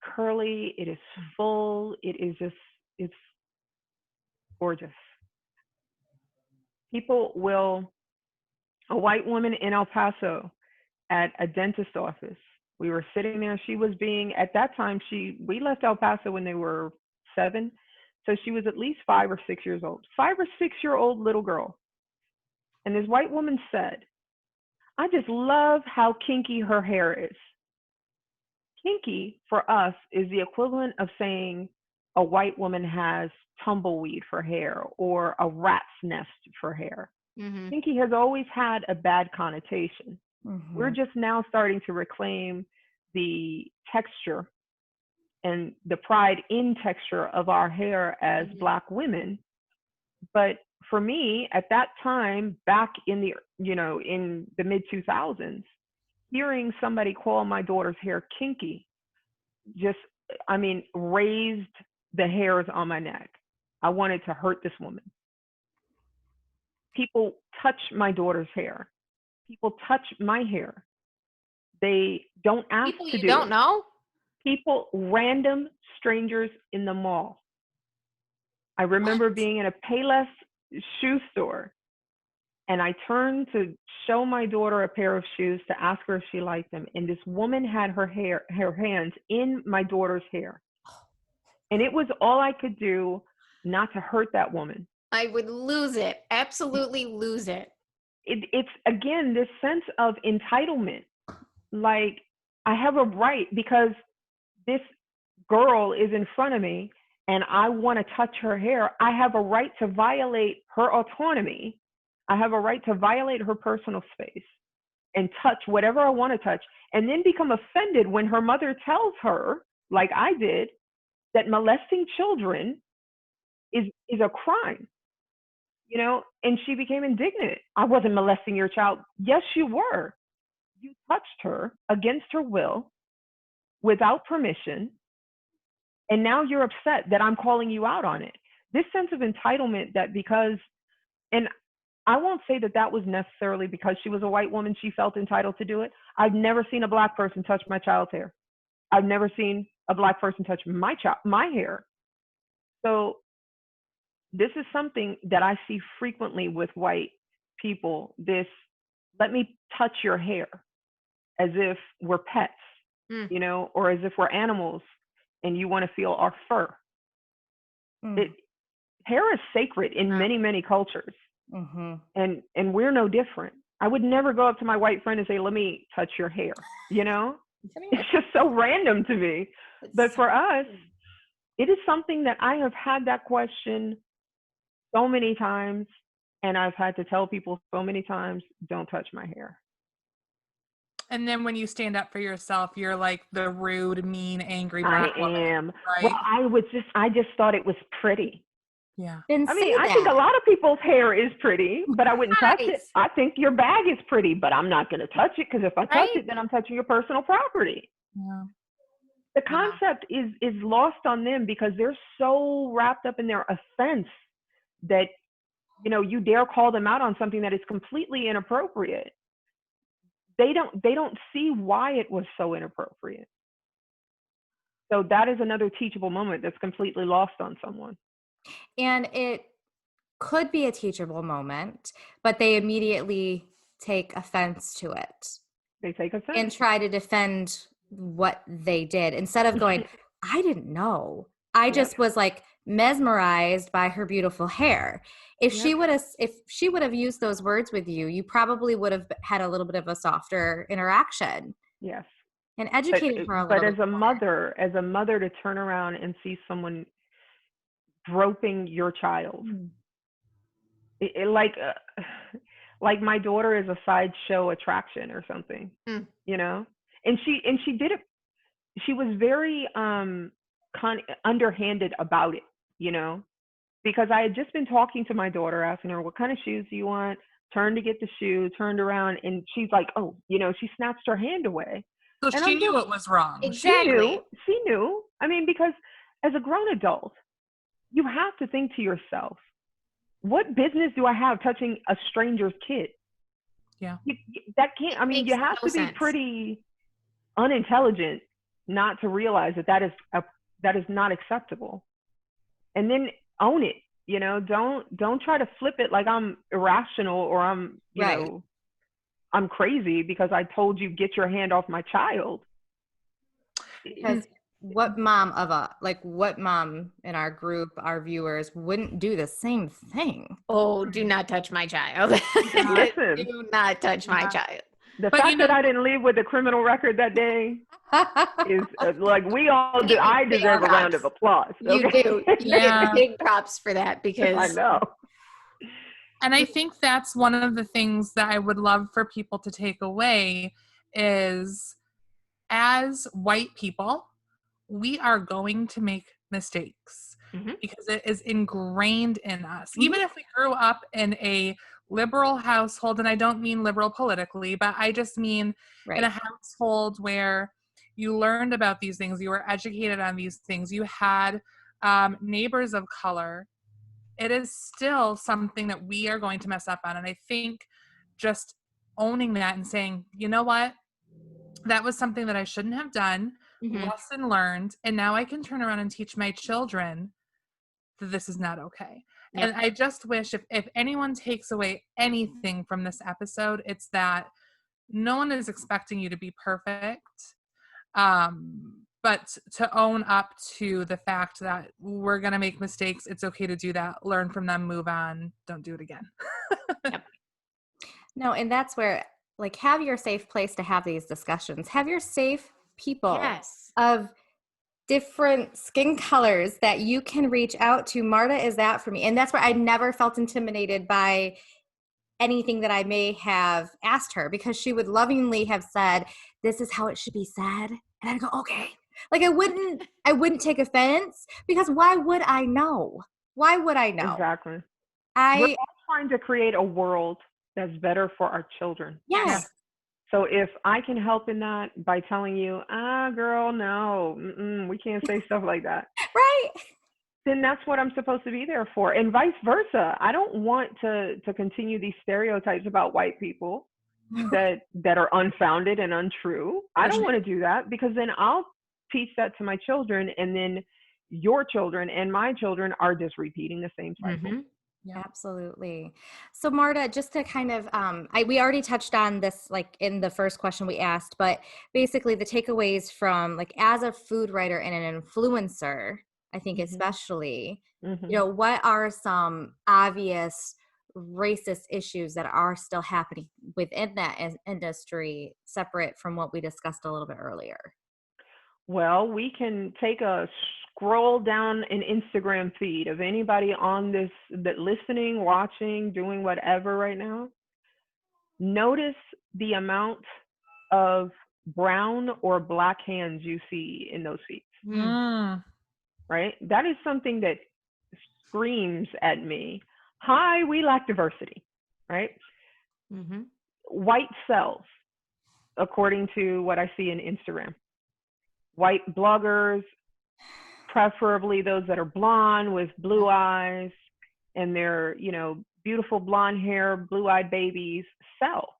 curly, it is full, it's gorgeous. People will, a white woman in El Paso at a dentist office. We were sitting there. She was being, at that time, we left El Paso when they were 7. So she was at least 5 or 6 years old. 5 or 6 year old little girl. And this white woman said, I just love how kinky her hair is. Kinky for us is the equivalent of saying a white woman has tumbleweed for hair or a rat's nest for hair. Mm-hmm. Kinky has always had a bad connotation. We're Mhm. just now starting to reclaim the texture and the pride in texture of our hair as Mhm. Black women. But for me, at that time, back in the mid 2000s, hearing somebody call my daughter's hair kinky just, raised the hairs on my neck. I wanted to hurt this woman. People touch my daughter's hair. People touch my hair. They don't ask People to you do don't it. know? People, random strangers in the mall. I remember What? being in a Payless shoe store, and I turned to show my daughter a pair of shoes to ask her if she liked them. And this woman had her hands in my daughter's hair. And it was all I could do not to hurt that woman. I would lose it. Absolutely lose it. It's again this sense of entitlement. Like, I have a right because this girl is in front of me and I want to touch her hair. I have a right to violate her autonomy. I have a right to violate her personal space and touch whatever I want to touch, and then become offended when her mother tells her, like I did, that molesting children is a crime. And she became indignant. I wasn't molesting your child. Yes, you were. You touched her against her will, without permission, and now you're upset that I'm calling you out on it. This sense of entitlement that and I won't say that was necessarily because she was a white woman, she felt entitled to do it. I've never seen a Black person touch my child's hair. I've never seen a Black person touch my hair. So this is something that I see frequently with white people. This, let me touch your hair as if we're pets, Mm. or as if we're animals and you want to feel our fur. Mm. Hair is sacred in many, many cultures. Mhm. And we're no different. I would never go up to my white friend and say, let me touch your hair. It's just so random to me. But for us, it is something that I have had that question so many times, and I've had to tell people so many times, don't touch my hair. And then when you stand up for yourself, you're like the rude, mean, angry I Black woman, am. right? Well, I just thought it was pretty. Yeah. Then I say mean, I that. think a lot of people's hair is pretty, but I wouldn't touch Right. it. I think your bag is pretty, but I'm not going to touch it, because if I touch Right. it, then I'm touching your personal property. Yeah. The concept is lost on them because they're so wrapped up in their offense that, you dare call them out on something that is completely inappropriate. They don't see why it was so inappropriate. So that is another teachable moment that's completely lost on someone. And it could be a teachable moment, but they immediately take offense to it They take offense. and try to defend what they did instead of going, I didn't know. I just was like mesmerized by her beautiful hair. If Yep. she would have used those words with you, you probably would have had a little bit of a softer interaction Yes. and But educated her a but little bit more. as a mother to turn around and see someone groping your child, it like my daughter is a sideshow attraction or something, Mm. you know. And she did it. She was very underhanded about it, you know, because I had just been talking to my daughter, asking her, what kind of shoes do you want? Turned to get the shoe, turned around, and she's like, oh, you know, she snatched her hand away. So And she I'm knew just, it was wrong. Exactly. she knew. I mean, because as a grown adult, you have to think to yourself, what business do I have touching a stranger's kid? Yeah. That can't, I mean, Makes you have no to be sense. pretty unintelligent not to realize that that is not acceptable. And then own it, you know, don't try to flip it like I'm irrational or I'm, you Right. know, I'm crazy because I told you get your hand off my child. Because what mom in our group, our viewers, wouldn't do the same thing? Oh, do not touch my child. Listen, Do not touch my Yeah. child. the But, fact that I didn't leave with a criminal record that day is like we all do. I Big deserve a round of props. applause. You Okay? do. You Yeah. get big props for that I because know. And I think that's one of the things that I would love for people to take away is as white people, we are going to make mistakes Mhm. because it is ingrained in us. Mhm. Even if we grew up in a liberal household, and I don't mean liberal politically, but I just mean in a Right. household where you learned about these things, you were educated on these things, you had neighbors of color, it is still something that we are going to mess up on. And I think just owning that and saying, you know what, that was something that I shouldn't have done, Mhm. lesson learned, and now I can turn around and teach my children that this is not okay. Yep. And I just wish if anyone takes away anything from this episode, it's that no one is expecting you to be perfect. But to own up to the fact that we're going to make mistakes, it's okay to do that, learn from them, move on, don't do it again. No, and that's where, like, have your safe place to have these discussions. Have your safe people Yes. of different skin colors that you can reach out to. Marta is that for me. And that's where I never felt intimidated by anything that I may have asked her, because she would lovingly have said, this is how it should be said. And I'd go, okay. Like I wouldn't take offense, because why would I know? Why would I know? Exactly. We're I all trying to create a world that's better for our children. yes. So if I can help in that by telling you, girl, no, we can't say stuff like that, Right. then that's what I'm supposed to be there for. And vice versa. I don't want to continue these stereotypes about white people that are unfounded and untrue. I don't want to do that, because then I'll teach that to my children, and then your children and my children are just repeating the same cycle. Mhm. Yeah. Absolutely. So Marta, just to kind of, we already touched on this like in the first question we asked, but basically the takeaways from like as a food writer and an influencer, I think especially, Mhm. you know, what are some obvious racist issues that are still happening within that industry, separate from what we discussed a little bit earlier? Well, we can take a scroll down an Instagram feed of anybody on this that listening, watching, doing whatever right now. Notice the amount of brown or black hands you see in those feeds, Mm. right? That is something that screams at me, hi, we lack diversity, right? Mhm. White cells, according to what I see in Instagram. White bloggers, preferably those that are blonde with blue eyes, and they're, you know, beautiful blonde hair, blue-eyed babies, sell.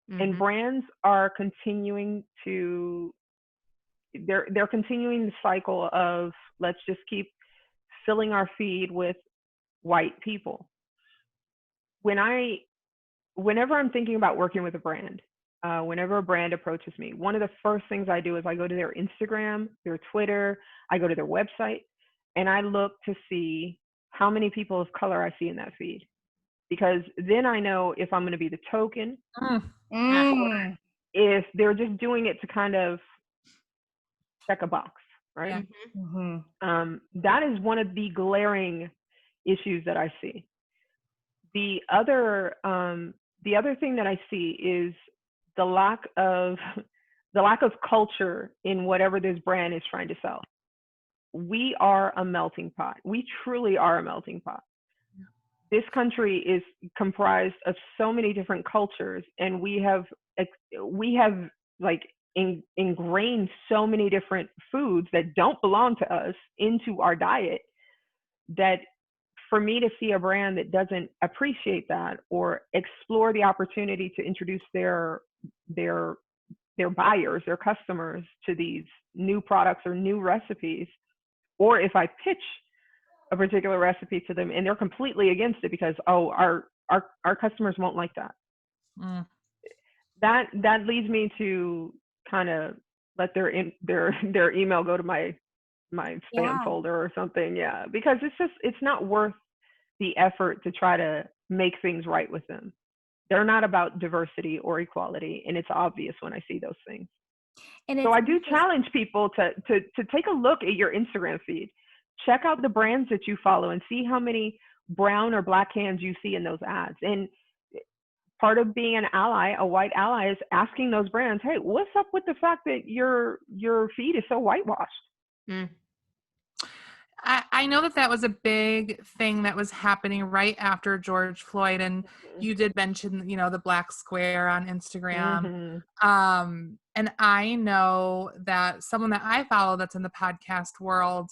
And Mhm. brands are continuing to they're continuing the cycle of let's just keep filling our feed with white people. Whenever I'm thinking about working with a brand, whenever a brand approaches me, one of the first things I do is I go to their Instagram, their Twitter, I go to their website, and I look to see how many people of color I see in that feed, because then I know if I'm going to be the token, Mm. if they're just doing it to kind of check a box, right? Yeah. Mhm. That is one of the glaring issues that I see. The other thing that I see is the lack of culture in whatever this brand is trying to sell. We are a melting pot. We truly are a melting pot. This country is comprised of so many different cultures, and we have like ingrained so many different foods that don't belong to us into our diet, that for me to see a brand that doesn't appreciate that or explore the opportunity to introduce their buyers, their customers, to these new products or new recipes, or if I pitch a particular recipe to them and they're completely against it because, oh, our customers won't like that. Mm. That leads me to kind of let their email go to my spam Yeah. folder or something. Yeah, because it's not worth the effort to try to make things right with them. They're not about diversity or equality, and it's obvious when I see those things. And So it's I do challenge people to take a look at your Instagram feed. Check out the brands that you follow and see how many brown or black cans you see in those ads. And part of being an ally, a white ally, is asking those brands, hey, what's up with the fact that your feed is so whitewashed? Mm. I know that was a big thing that was happening right after George Floyd, and you did mention, the black square on Instagram. Mm-hmm. And I know that someone that I follow that's in the podcast world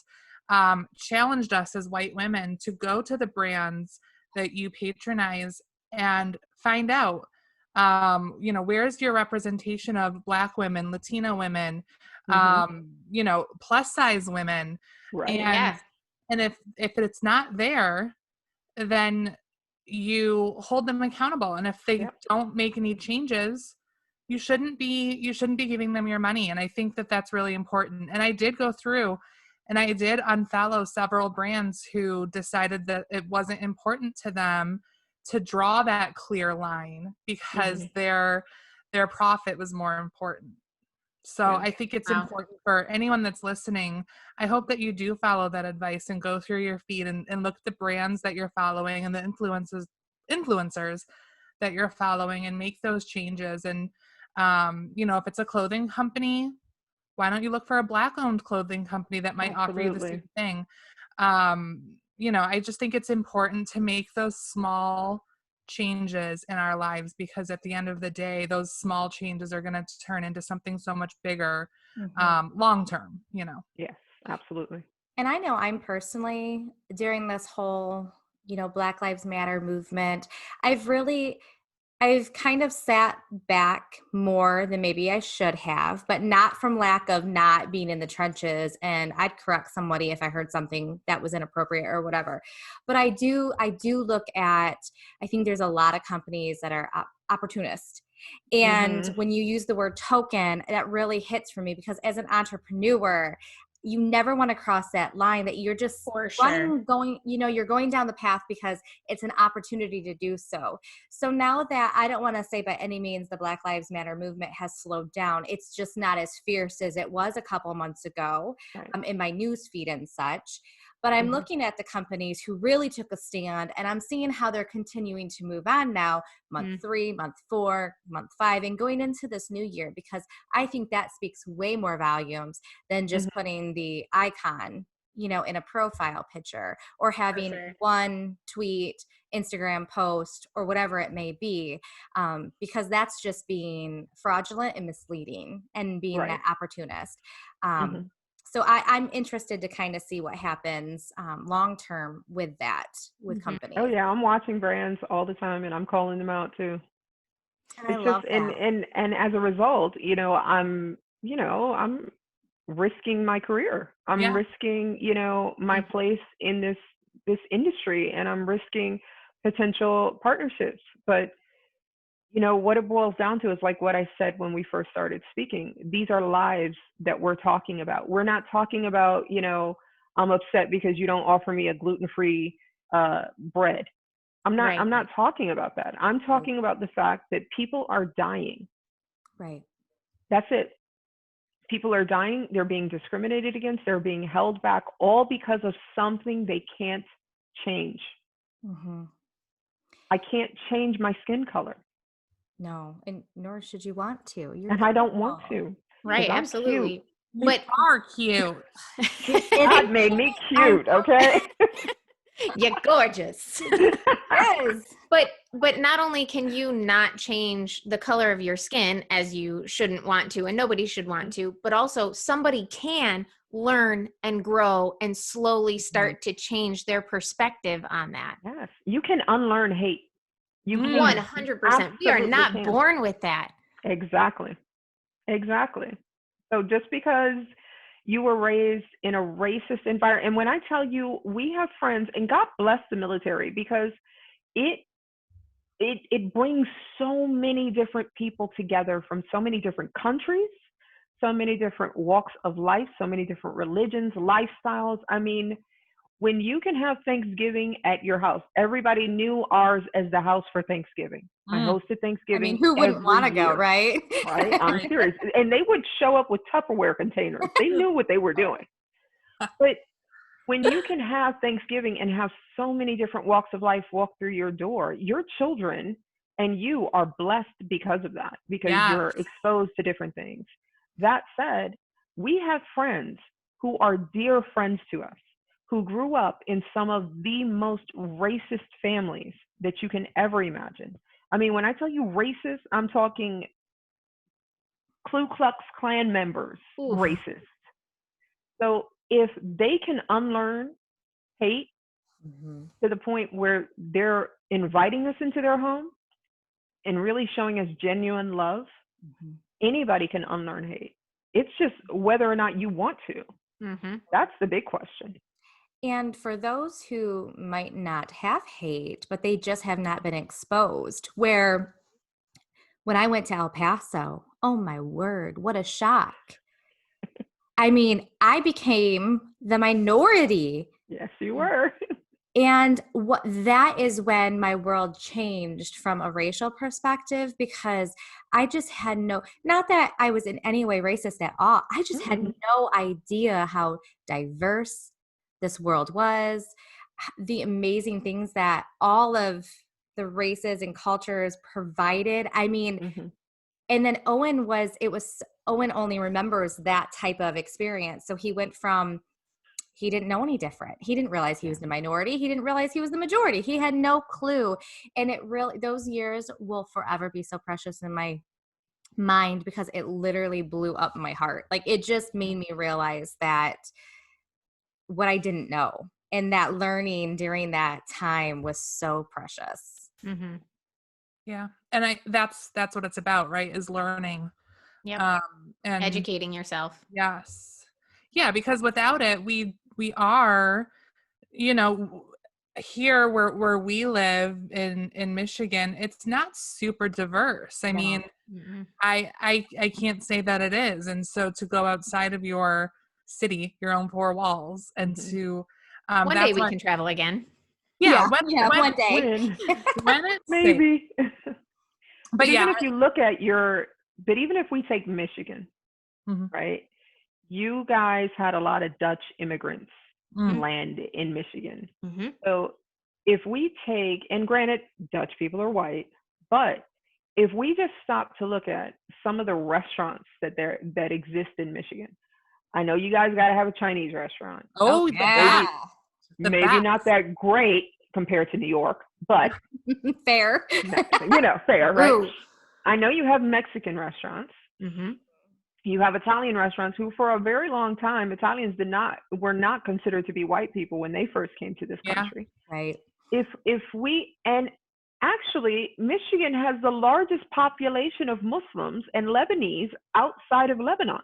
challenged us as white women to go to the brands that you patronize and find out, where's your representation of Black women, Latina women, plus size women. Right. And if it's not there, then you hold them accountable. And if they Yep. don't make any changes, you shouldn't be giving them your money. And I think that that's really important. And I did go through and I did unfollow several brands who decided that it wasn't important to them to draw that clear line because their profit was more important. So Yeah. I think it's Wow. important for anyone that's listening. I hope that you do follow that advice and go through your feed and look at the brands that you're following and the influencers that you're following and make those changes. And, if it's a clothing company, why don't you look for a Black-owned clothing company that might offer you the Absolutely. same thing? I just think it's important to make those small changes in our lives, because at the end of the day, those small changes are going to turn into something so much bigger long term. Yes, absolutely. And I know I'm personally, during this whole, Black Lives Matter movement, I've kind of sat back more than maybe I should have, but not from lack of not being in the trenches. And I'd correct somebody if I heard something that was inappropriate or whatever. But I do look at, I think there's a lot of companies that are opportunist. And when you use the word token, that really hits for me, because as an entrepreneur, you never want to cross that line, that you're just For sure. you're going down the path because it's an opportunity to do so. So now that, I don't want to say by any means the Black Lives Matter movement has slowed down, it's just not as fierce as it was a couple months ago, Right. in my news feed and such. But I'm looking at the companies who really took a stand, and I'm seeing how they're continuing to move on now, month 3, month 4, month 5, and going into this new year, because I think that speaks way more volumes than just putting the icon, in a profile picture, or having sure. one tweet, Instagram post, or whatever it may be, because that's just being fraudulent and misleading and being Right. that opportunist. So I'm interested to kind of see what happens long term with companies. Oh yeah, I'm watching brands all the time and I'm calling them out too. And I It's just love that. and as a result, I'm risking my career. I'm Yeah. risking, my place in this industry, and I'm risking potential partnerships. But what it boils down to is like what I said when we first started speaking. These are lives that we're talking about. We're not talking about, I'm upset because you don't offer me a gluten-free bread. I'm Right. not talking about that. I'm talking about the fact that people are dying. Right. That's it. People are dying. They're being discriminated against. They're being held back, all because of something they can't change. Mm-hmm. I can't change my skin color, No, and nor should you want to. You're and I don't want beautiful. to, Right. because I'm cute. Absolutely. You But are cute. God made me cute, okay? you're gorgeous. Yes. But not only can you not change the color of your skin, as you shouldn't want to, and nobody should want to, but also somebody can learn and grow and slowly start to change their perspective on that. Yes, you can unlearn hate. You can. You 100%. We are absolutely not can. born with that. Exactly. Exactly. So just because you were raised in a racist environment, and when I tell you, we have friends, and God bless the military, because it it brings so many different people together from so many different countries, so many different walks of life, so many different religions, lifestyles. I mean, when you can have Thanksgiving at your house, everybody knew ours as the house for Thanksgiving. I Mm. hosted I Thanksgiving mean, who wouldn't every want to go, year, right? right? I'm Right. serious. And they would show up with Tupperware containers. They knew what they were doing. But when you can have Thanksgiving and have so many different walks of life walk through your door, your children and you are blessed because of that, because Yes. you're exposed to different things. That said, we have friends who are dear friends to us, who grew up in some of the most racist families that you can ever imagine. I mean, when I tell you racist, I'm talking Ku Klux Klan members, Oof. racist. So if they can unlearn hate Mhm. to the point where they're inviting us into their home and really showing us genuine love, Mhm. anybody can unlearn hate. It's just whether or not you want to. Mm-hmm. That's the big question. And for those who might not have hate, but they just have not been exposed, where when I went to El Paso, oh my word, what a shock. I mean, I became the minority. Yes, you were. And what that is when my world changed from a racial perspective, because I just had not that I was in any way racist at all. I just had no idea how diverse this world was, the amazing things that all of the races and cultures provided. I mean, Mm-hmm. and then Owen only remembers that type of experience. So he went from, he didn't know any different. He didn't realize he was the minority. He didn't realize he was the majority. He had no clue. And it really, those years will forever be so precious in my mind, because it literally blew up my heart. Like, it just made me realize that what I didn't know, and that learning during that time was so precious. Mm-hmm. Yeah. And that's what it's about, right? Is learning. Yep. And Educating yourself. yes. Yeah, because without it, we are, you know, here where we live in Michigan, it's not super diverse. I No. mean, Mm-mm. I can't say that it is. And so to go outside of your city, your own four walls, and to One day that's we what, can travel again. yeah, Yeah, one day. when it's safe. Maybe. But But even yeah. if you look at but even if we take Michigan, Mhm. right? You guys had a lot of Dutch immigrants Mm. land in Michigan. Mm-hmm. So if we take, and granted, Dutch people are white, but if we just stop to look at some of the restaurants that exist in Michigan, I know you guys got to have a Chinese restaurant. Oh, the Yeah. best. The Maybe best. not that great compared to New York, but Fair. fair, right? Ooh. I know you have Mexican restaurants. Mm-hmm. You have Italian restaurants who, for a very long time, Italians were not considered to be white people when they first came to this Yeah. country. Right. And actually, Michigan has the largest population of Muslims and Lebanese outside of Lebanon.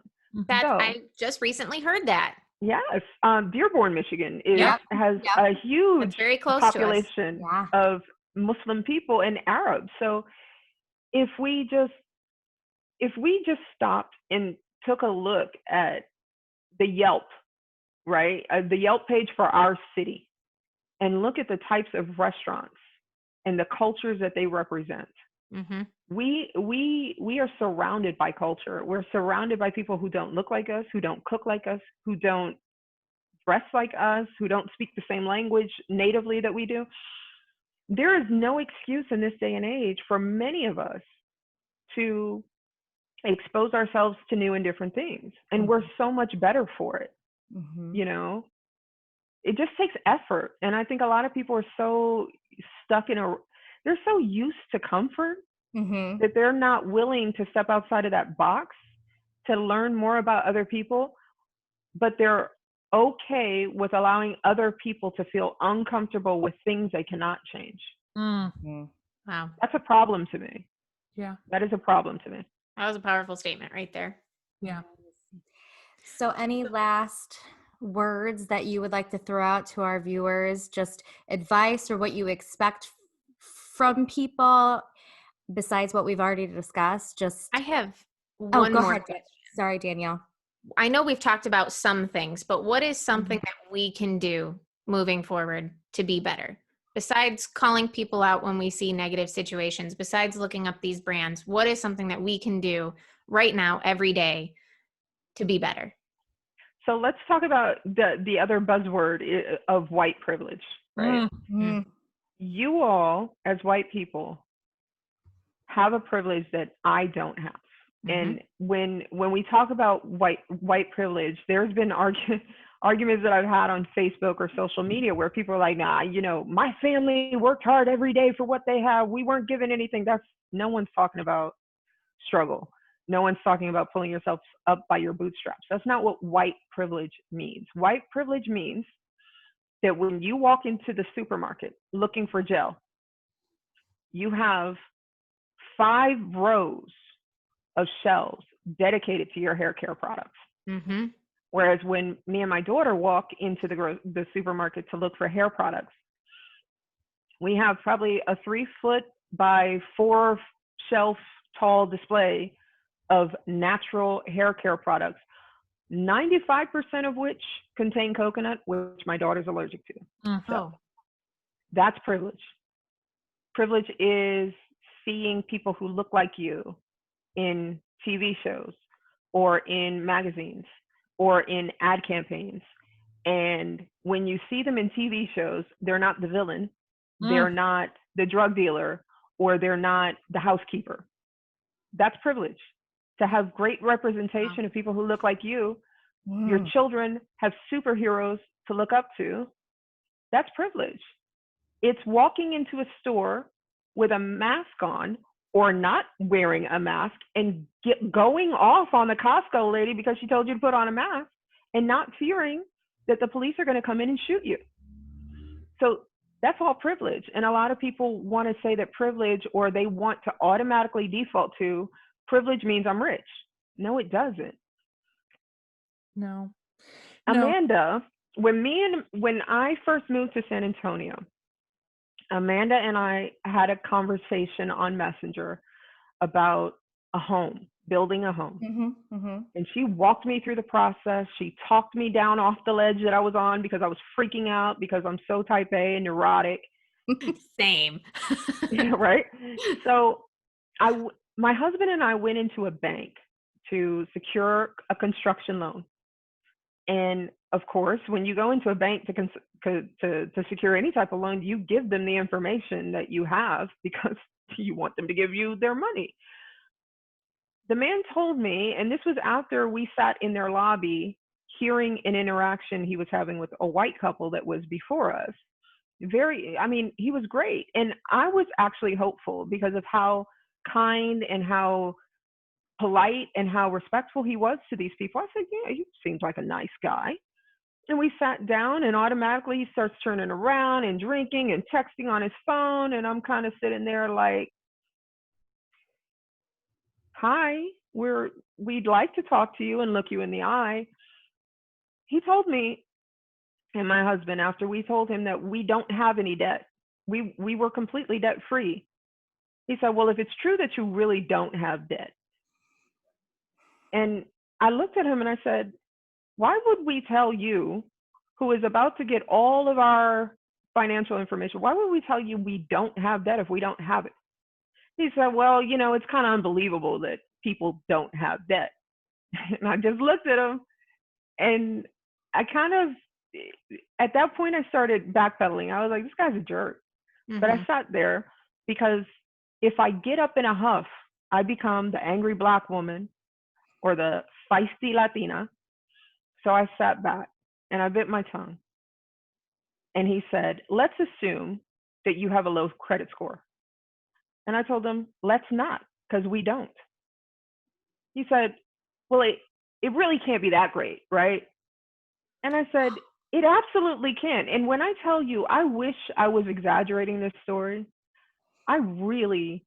That So, I just recently heard that. yes, Dearborn, Michigan Yep. has Yep. a It's huge very close to us. population Yeah. of Muslim people and Arabs. So if we just stopped and took a look at the Yelp right? The Yelp page for our city, and look at the types of restaurants and the cultures that they represent. Mm-hmm. We are surrounded by culture. We're surrounded by people who don't look like us, who don't cook like us, who don't dress like us, who don't speak the same language natively that we do. There is no excuse in this day and age for many of us to expose ourselves to new and different things. And we're so much better for it. Mm-hmm. You know, it just takes effort. And I think a lot of people are so stuck they're so used to comfort Mm-hmm. that they're not willing to step outside of that box to learn more about other people, but they're okay with allowing other people to feel uncomfortable with things they cannot change. Mm-hmm. Wow. That's a problem to me. Yeah. That is a problem to me. That was a powerful statement right there. Yeah. So any last words that you would like to throw out to our viewers, just advice or what you expect from people besides what we've already discussed? Just I have one go more ahead. question. Sorry, Danielle. I know we've talked about some things, but what is something Mm-hmm. that we can do moving forward to be better? Besides calling people out when we see negative situations, besides looking up these brands, what is something that we can do right now, every day, to be better? So let's talk about the other buzzword of white privilege, right? Mm-hmm. You all, as white people, have a privilege that I don't have. And when we talk about white privilege, there's been arguments that I've had on Facebook or social media where people are like, nah, you know, my family worked hard every day for what they have. We weren't given anything. No one's talking about struggle. No one's talking about pulling yourself up by your bootstraps. That's not what white privilege means. White privilege means that when you walk into the supermarket looking for gel, you have 5 rows of shelves dedicated to your hair care products. Mm-hmm. Whereas when me and my daughter walk into the supermarket to look for hair products, we have probably a 3-foot by 4 shelf tall display of natural hair care products, 95% of which contain coconut, which my daughter's allergic to. Mm-hmm. So that's privilege. Privilege is seeing people who look like you in TV shows or in magazines or in ad campaigns. And when you see them in TV shows, they're not the villain, they're not the drug dealer, or they're not the housekeeper. That's privilege. To have great representation of people who look like you, your children have superheroes to look up to. That's privilege. It's walking into a store with a mask on or not wearing a mask and going off on the Costco lady because she told you to put on a mask and not fearing that the police are going to come in and shoot you. So that's all privilege. And a lot of people want to say that privilege, or they want to automatically default to privilege means I'm rich. No, it doesn't. No. Amanda, when I first moved to San Antonio, Amanda and I had a conversation on Messenger about a home, building a home. Mm-hmm. Mm-hmm. And she walked me through the process. She talked me down off the ledge that I was on because I was freaking out because I'm so type A and neurotic. Same. Right? So my husband and I went into a bank to secure a construction loan. And of course, when you go into a bank to secure any type of loan, you give them the information that you have because you want them to give you their money. The man told me, and this was after we sat in their lobby hearing an interaction he was having with a white couple that was before us. He was great. And I was actually hopeful because of how kind and how polite and how respectful he was to these people. I said, yeah, he seems like a nice guy. And we sat down and automatically he starts turning around and drinking and texting on his phone. And I'm kind of sitting there like, hi, we'd like to talk to you and look you in the eye. He told me, and my husband, after we told him that we don't have any debt, we were completely debt free. He said, well, if it's true that you really don't have debt. And I looked at him and I said, why would we tell you, who is about to get all of our financial information, why would we tell you we don't have debt if we don't have it? He said, well, it's kind of unbelievable that people don't have debt. And I just looked at him, and I kind of, at that point, I started backpedaling. I was like, this guy's a jerk. But I sat there because if I get up in a huff, I become the angry Black woman or the feisty Latina. So I sat back and I bit my tongue. And he said, let's assume that you have a low credit score. And I told him, let's not, because we don't. He said, well, it really can't be that great, right? And I said, it absolutely can. And when I tell you, I wish I was exaggerating this story, I really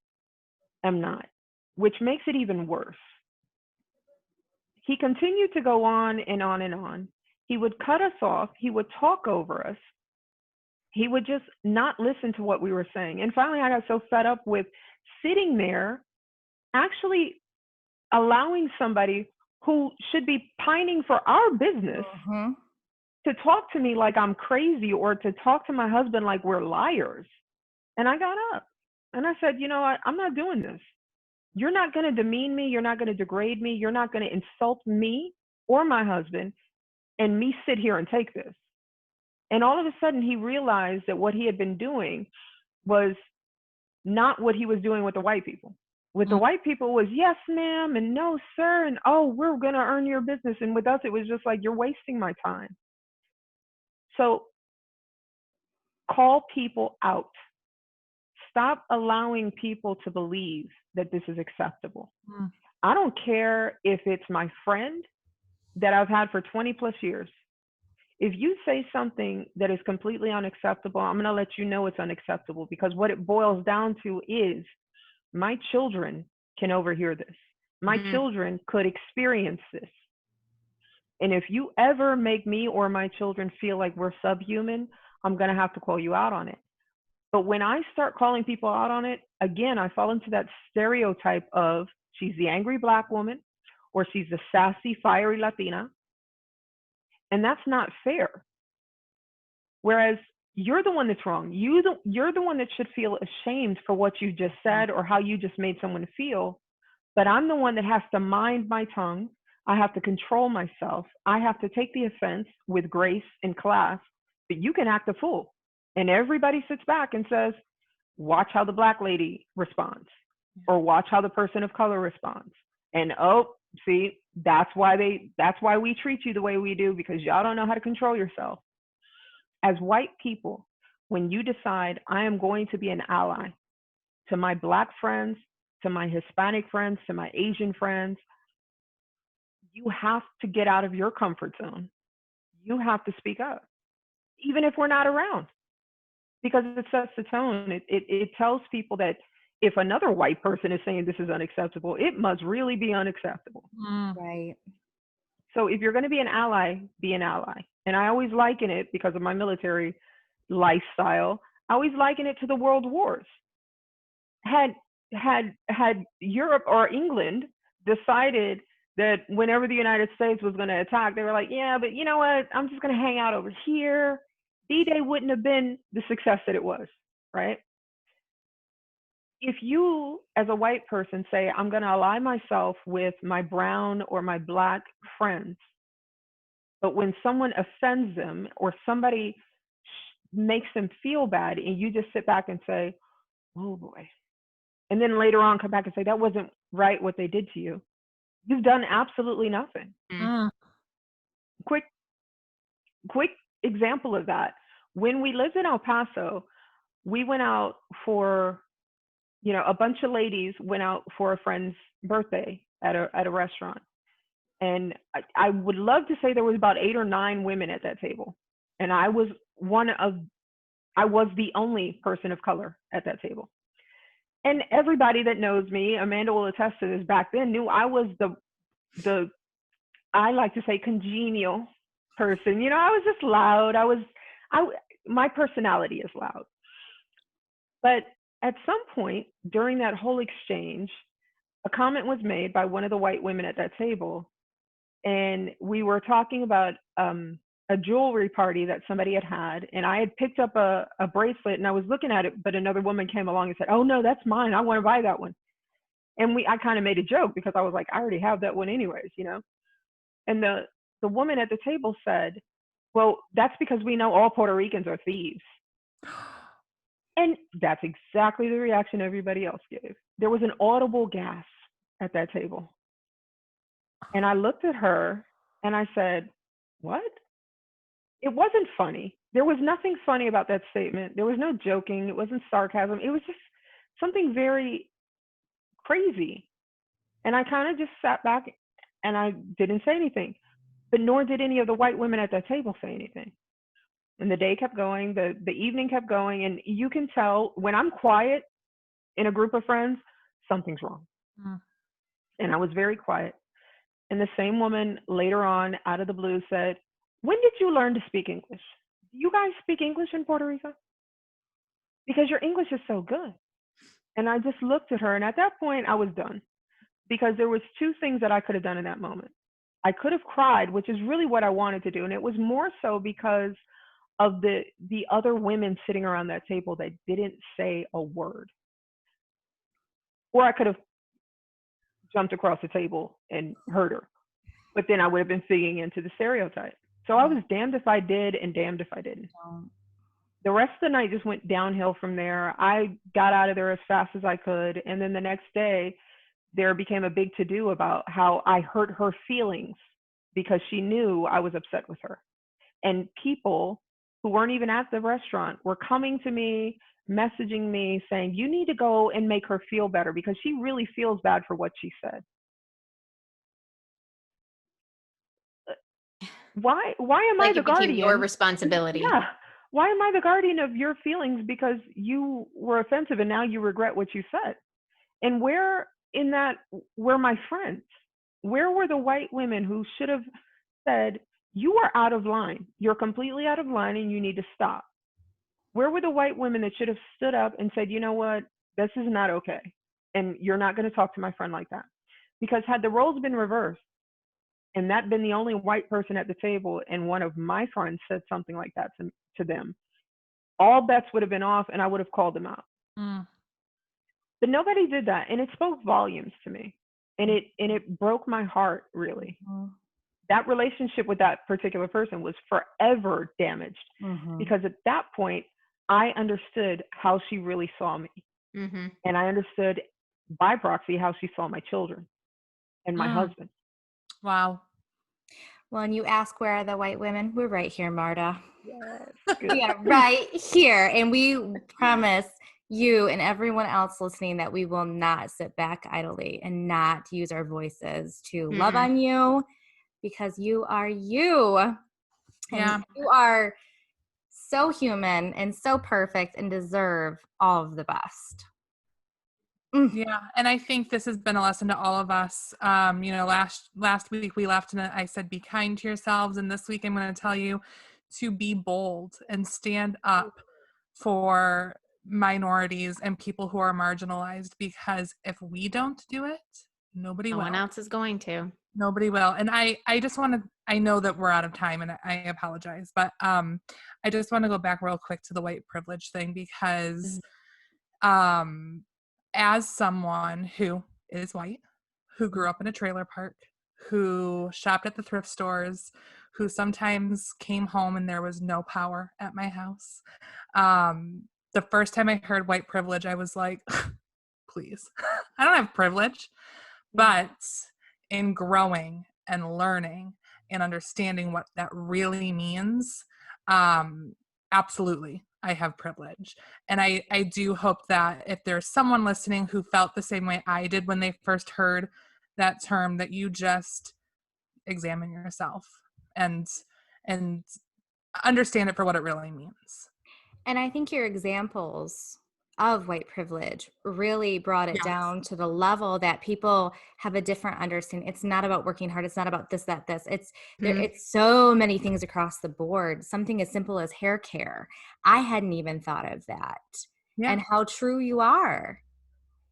am not, which makes it even worse. He continued to go on and on and on. He would cut us off. He would talk over us. He would just not listen to what we were saying. And finally, I got so fed up with sitting there, actually allowing somebody who should be pining for our business to talk to me like I'm crazy, or to talk to my husband like we're liars. And I got up and I said, you know what? I'm not doing this. You're not going to demean me. You're not going to degrade me. You're not going to insult me or my husband and me sit here and take this. And all of a sudden, he realized that what he had been doing was not what he was doing with the white people. With the white people was yes, ma'am, and no, sir, and oh, we're going to earn your business. And with us, it was just like, you're wasting my time. So call people out. Stop allowing people to believe that this is acceptable. I don't care if it's my friend that I've had for 20 plus years. If you say something that is completely unacceptable, I'm going to let you know it's unacceptable, because what it boils down to is my children can overhear this. My children could experience this. And if you ever make me or my children feel like we're subhuman, I'm going to have to call you out on it. But when I start calling people out on it, again, I fall into that stereotype of she's the angry Black woman, or she's the sassy, fiery Latina. And that's not fair. Whereas you're the one that's wrong. You're the one that should feel ashamed for what you just said or how you just made someone feel. But I'm the one that has to mind my tongue. I have to control myself. I have to take the offense with grace and class. But you can act a fool. And everybody sits back and says, watch how the Black lady responds, or watch how the person of color responds. And oh, see, that's why we treat you the way we do, because y'all don't know how to control yourself. As white people, when you decide I am going to be an ally to my Black friends, to my Hispanic friends, to my Asian friends, you have to get out of your comfort zone. You have to speak up, even if we're not around, because it sets the tone. It tells people that if another white person is saying this is unacceptable, it must really be unacceptable. Right. So if you're going to be an ally, be an ally. And I always liken it, because of my military lifestyle, I always liken it to the world wars. Had Europe or England decided that whenever the United States was going to attack, they were like, yeah, but you know what? I'm just going to hang out over here. D-Day wouldn't have been the success that it was, right? If you, as a white person, say, I'm going to ally myself with my brown or my Black friends, but when someone offends them or somebody makes them feel bad, and you just sit back and say, oh boy, and then later on come back and say, that wasn't right what they did to you, you've done absolutely nothing. Quick example of that. When we lived in El Paso, we went out for, a bunch of ladies went out for a friend's birthday at a restaurant. And I would love to say there was about 8 or 9 women at that table. And I was the only person of color at that table. And everybody that knows me, Amanda will attest to this, back then knew I was the I like to say congenial person. I was just loud. My personality is loud. But at some point during that whole exchange, a comment was made by one of the white women at that table and we were talking about a jewelry party that somebody had had, and I had picked up a bracelet and I was looking at it, but another woman came along and said, "Oh no, that's mine. I want to buy that one." And I kind of made a joke because I was like, "I already have that one anyways, you know." And the woman at the table said, "Well, that's because we know all Puerto Ricans are thieves." And that's exactly the reaction everybody else gave. There was an audible gasp at that table. And I looked at her and I said, "What?" It wasn't funny. There was nothing funny about that statement. There was no joking. It wasn't sarcasm. It was just something very crazy. And I kind of just sat back and I didn't say anything, but nor did any of the white women at that table say anything. And the day kept going, the evening kept going. And you can tell when I'm quiet in a group of friends, something's wrong. Mm. And I was very quiet. And the same woman later on, out of the blue, said, "When did you learn to speak English? Do you guys speak English in Puerto Rico? Because your English is so good." And I just looked at her. And at that point, I was done because there was two things that I could have done in that moment. I could have cried, which is really what I wanted to do. And it was more so because of the other women sitting around that table that didn't say a word. Or I could have jumped across the table and hurt her, but then I would have been feeding into the stereotype. So I was damned if I did and damned if I didn't. The rest of the night just went downhill from there. I got out of there as fast as I could. And then the next day, there became a big to-do about how I hurt her feelings because she knew I was upset with her. And people who weren't even at the restaurant were coming to me, messaging me, saying, "You need to go and make her feel better because she really feels bad for what she said." Why am I Like the it became your guardian? responsibility. Yeah. Why am I the guardian of your feelings because you were offensive and now you regret what you said? And where in that were my friends? Where were the white women who should have said, "You are out of line. You're completely out of line and you need to stop"? Where were the white women that should have stood up and said, "You know what? This is not okay. And you're not going to talk to my friend like that"? Because had the roles been reversed and that been the only white person at the table and one of my friends said something like that to them, all bets would have been off and I would have called them out. Mm. But nobody did that. And it spoke volumes to me. And it broke my heart, really. Mhm. That relationship with that particular person was forever damaged Mhm. because at that point, I understood how she really saw me. Mm-hmm. And I understood by proxy how she saw my children and my Mm. husband. Wow. Well, and you ask, where are the white women? We're right here, Marta. Yes. We are right here. And we promise you and everyone else listening that we will not sit back idly and not use our voices to love Mm-mm. on you because you are you. And Yeah. you are so human and so perfect and deserve all of the best. Yeah, and I think this has been a lesson to all of us. Last week we left and I said, be kind to yourselves. And this week I'm going to tell you to be bold and stand up for minorities and people who are marginalized, because if we don't do it, nobody No will. one else is going to. Nobody will. And I just want to, I know that we're out of time and I apologize, but I just want to go back real quick to the white privilege thing because as someone who is white, who grew up in a trailer park, who shopped at the thrift stores, who sometimes came home and there was no power at my house. The first time I heard white privilege, I was like, please, I don't have privilege. But in growing and learning and understanding what that really means, absolutely, I have privilege. And I do hope that if there's someone listening who felt the same way I did when they first heard that term, that you just examine yourself and understand it for what it really means. And I think your examples of white privilege really brought it Yes. down to the level that people have a different understanding. It's not about working hard. It's not about this, that, this. It's so many things across the board. Something as simple as hair care. I hadn't even thought of that. Yeah. And how true you are.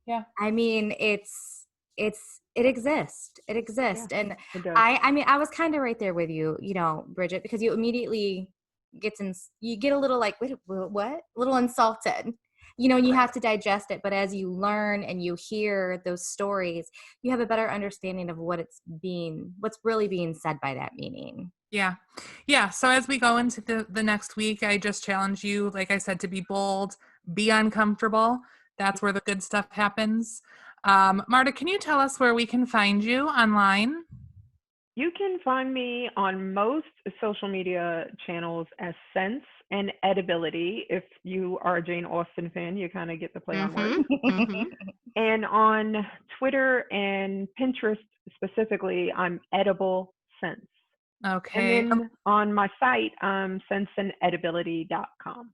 Yeah. I mean, it's it exists. It exists. Yeah, And it does. I mean, I was kind of right there with you, Bridgette, because you immediately you get a little like, wait, what? A little insulted, and you have to digest it. But as you learn and you hear those stories, you have a better understanding of what's really being said by that meaning. Yeah. Yeah. So as we go into the next week, I just challenge you, like I said, to be bold, be uncomfortable. That's where the good stuff happens. Marta, can you tell us where we can find you online? You can find me on most social media channels as Sense and Edibility. If you are a Jane Austen fan, you kind of get the play on words. Mm-hmm. And on Twitter and Pinterest specifically, I'm Edible Sense. And Okay. then on my site, senseandedibility.com.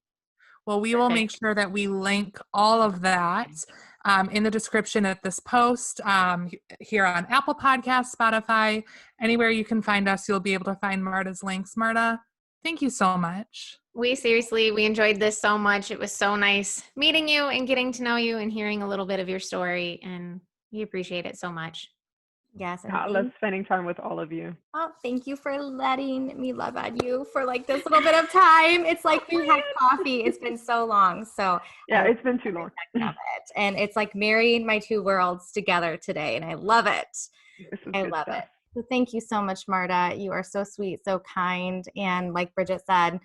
Well, we will make sure that we link all of that in the description of this post here on Apple Podcasts, Spotify, anywhere you can find us, you'll be able to find Marta's links. Marta, thank you so much. We enjoyed this so much. It was so nice meeting you and getting to know you and hearing a little bit of your story. And we appreciate it so much. Yes. And I love spending time with all of you. Oh, thank you for letting me love on you for like this little bit of time. It's like we had coffee. It's been so long. So yeah, it's been too long. Of it. And it's like marrying my two worlds together today. And I love it. I love it. So thank you so much, Marta. You are so sweet, so kind. And like Bridgette said,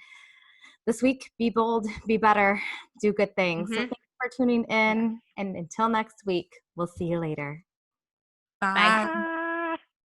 this week, be bold, be better, do good things. So thank you for tuning in. And until next week, we'll see you later. Bye. Bye.